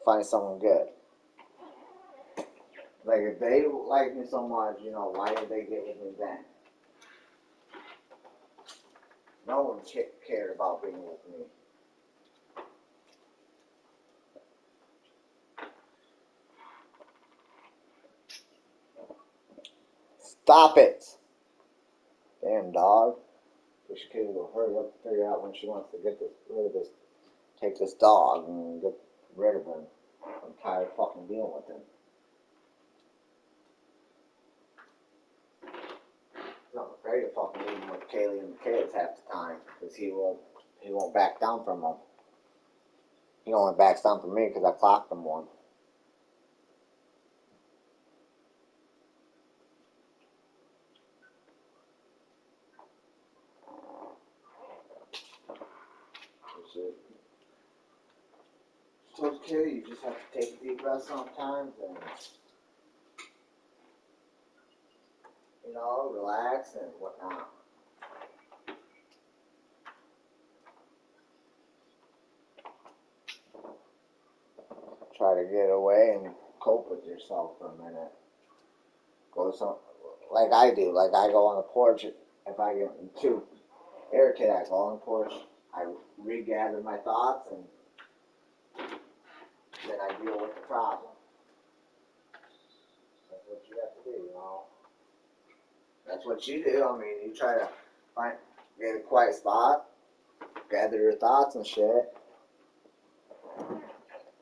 find someone good? Like, if they like me so much, you know, why did they get with me then? No one cared about being with me. Stop it! Damn dog. This kid will hurry up and figure out when she wants to get rid of this, take this dog and get rid of him. I'm tired of fucking dealing with him. I'm afraid of fucking leaving with Kaylee and the kids half the time, because he won't back down from them. He only backs down from me because I clocked him one. It's okay, you just have to take a deep breath sometimes and, you know, relax and whatnot. Try to get away and cope with yourself for a minute. Go like I do, like I go on the porch if I get too irritated, I go on the porch, I regather my thoughts, and then I deal with the problem. That's what you have to do, you know. That's what you do. I mean, you try to get a quiet spot, gather your thoughts and shit.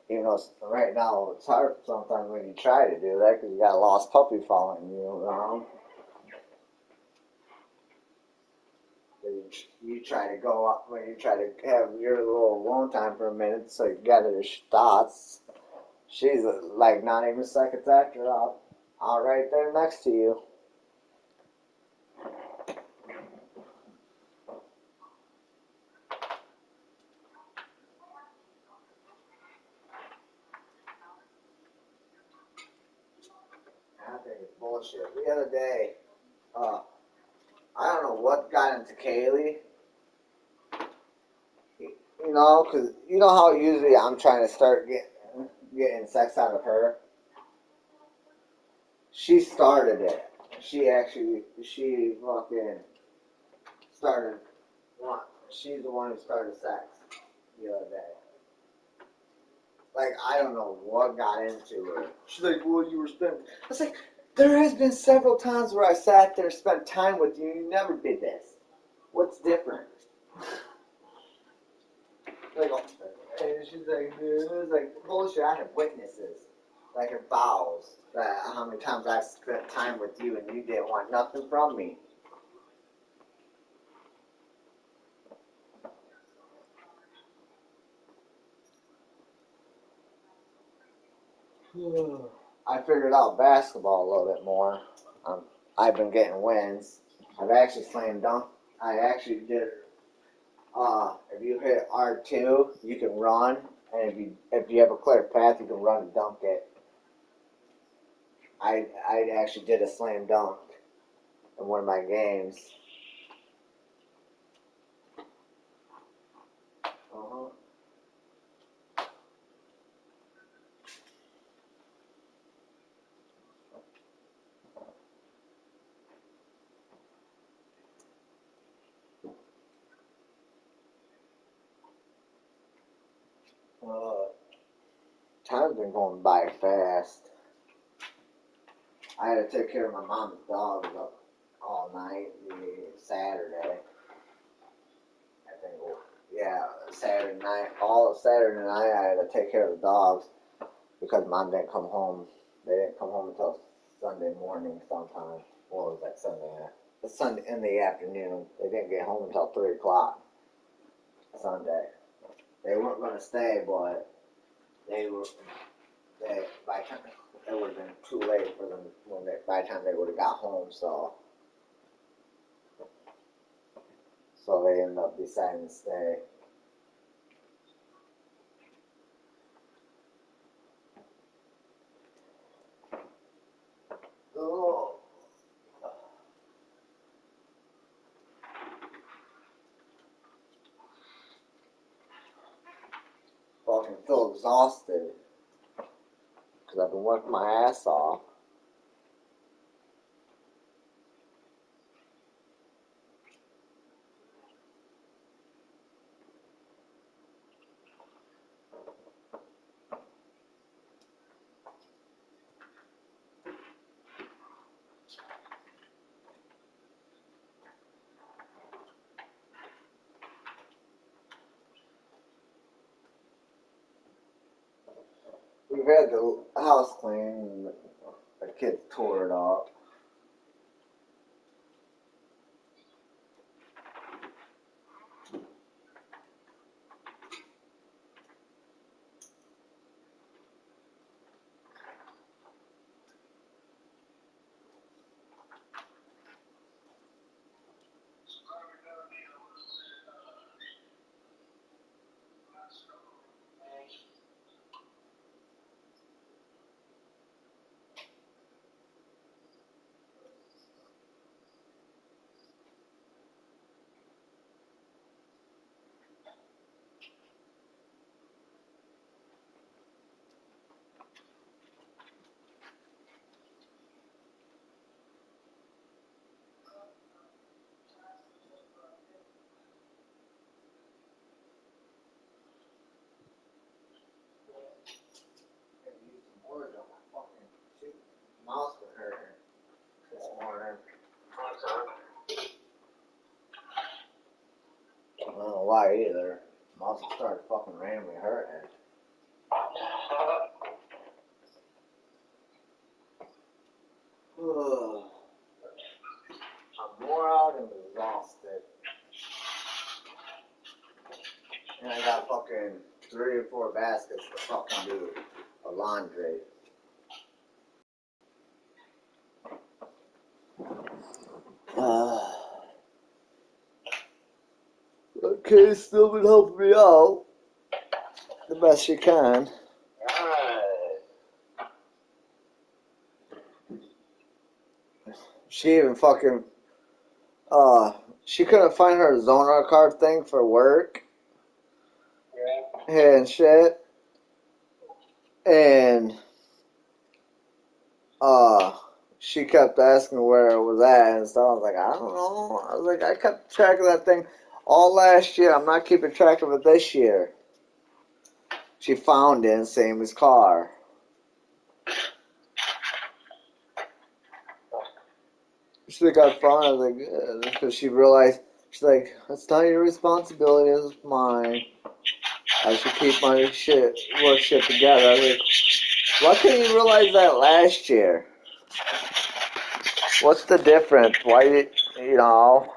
Even though right now it's hard sometimes when you try to do that because you got a lost puppy following you around. You try to go up when you try to have your little alone time for a minute so you gather your thoughts. She's like not even seconds after out right there next to you. I think it's bullshit. The other day, I don't know what got into Kaylee. You know, because you know how usually I'm trying to start getting sex out of her. She started it. She fucking started. She's the one who started sex the other day. Like, I don't know what got into her. She's like, well, you were spending. I was like, there has been several times where I sat there and spent time with you and you never did this. What's different? Like, and she's like, dude, it was like, bullshit, I have witnesses. Like her vows. That how many times I've spent time with you and you didn't want nothing from me. I figured out basketball a little bit more. I've been getting wins. I've actually slam dunked. I actually did. If you hit R2, you can run, and if you have a clear path, you can run and dunk it. I actually did a slam dunk in one of my games. Time's been going by fast. I had to take care of my mom's dog all night Saturday. I think, yeah, Saturday night. All of Saturday night I had to take care of the dogs because Mom didn't come home. They didn't come home until Sunday morning sometime. What was that Sunday? Sunday in the afternoon. They didn't get home until 3 o'clock Sunday. They weren't going to stay, but by the time it would have been too late for them by the time they would have got home, so they ended up deciding to stay. Oh. Fucking feel exhausted because I've been working my ass off. We've had the house cleaned and the kids tore it up. Started fucking randomly hurting. I'm wore out and exhausted. And I got fucking 3 or 4 baskets to fucking do a laundry. Okay, still been helping me out the best she can. She even fucking, she couldn't find her Zonar card thing for work. And shit. And, she kept asking where it was at and stuff. I was like, I don't know. I was like, I kept track of that thing all last year. I'm not keeping track of it this year. She found it in Sammy's car. She's like, I found it. I was like, because she realized, she's like, it's not your responsibility, it's mine. I should keep my work shit together. I was like, why couldn't you realize that last year? What's the difference? Why did, you know?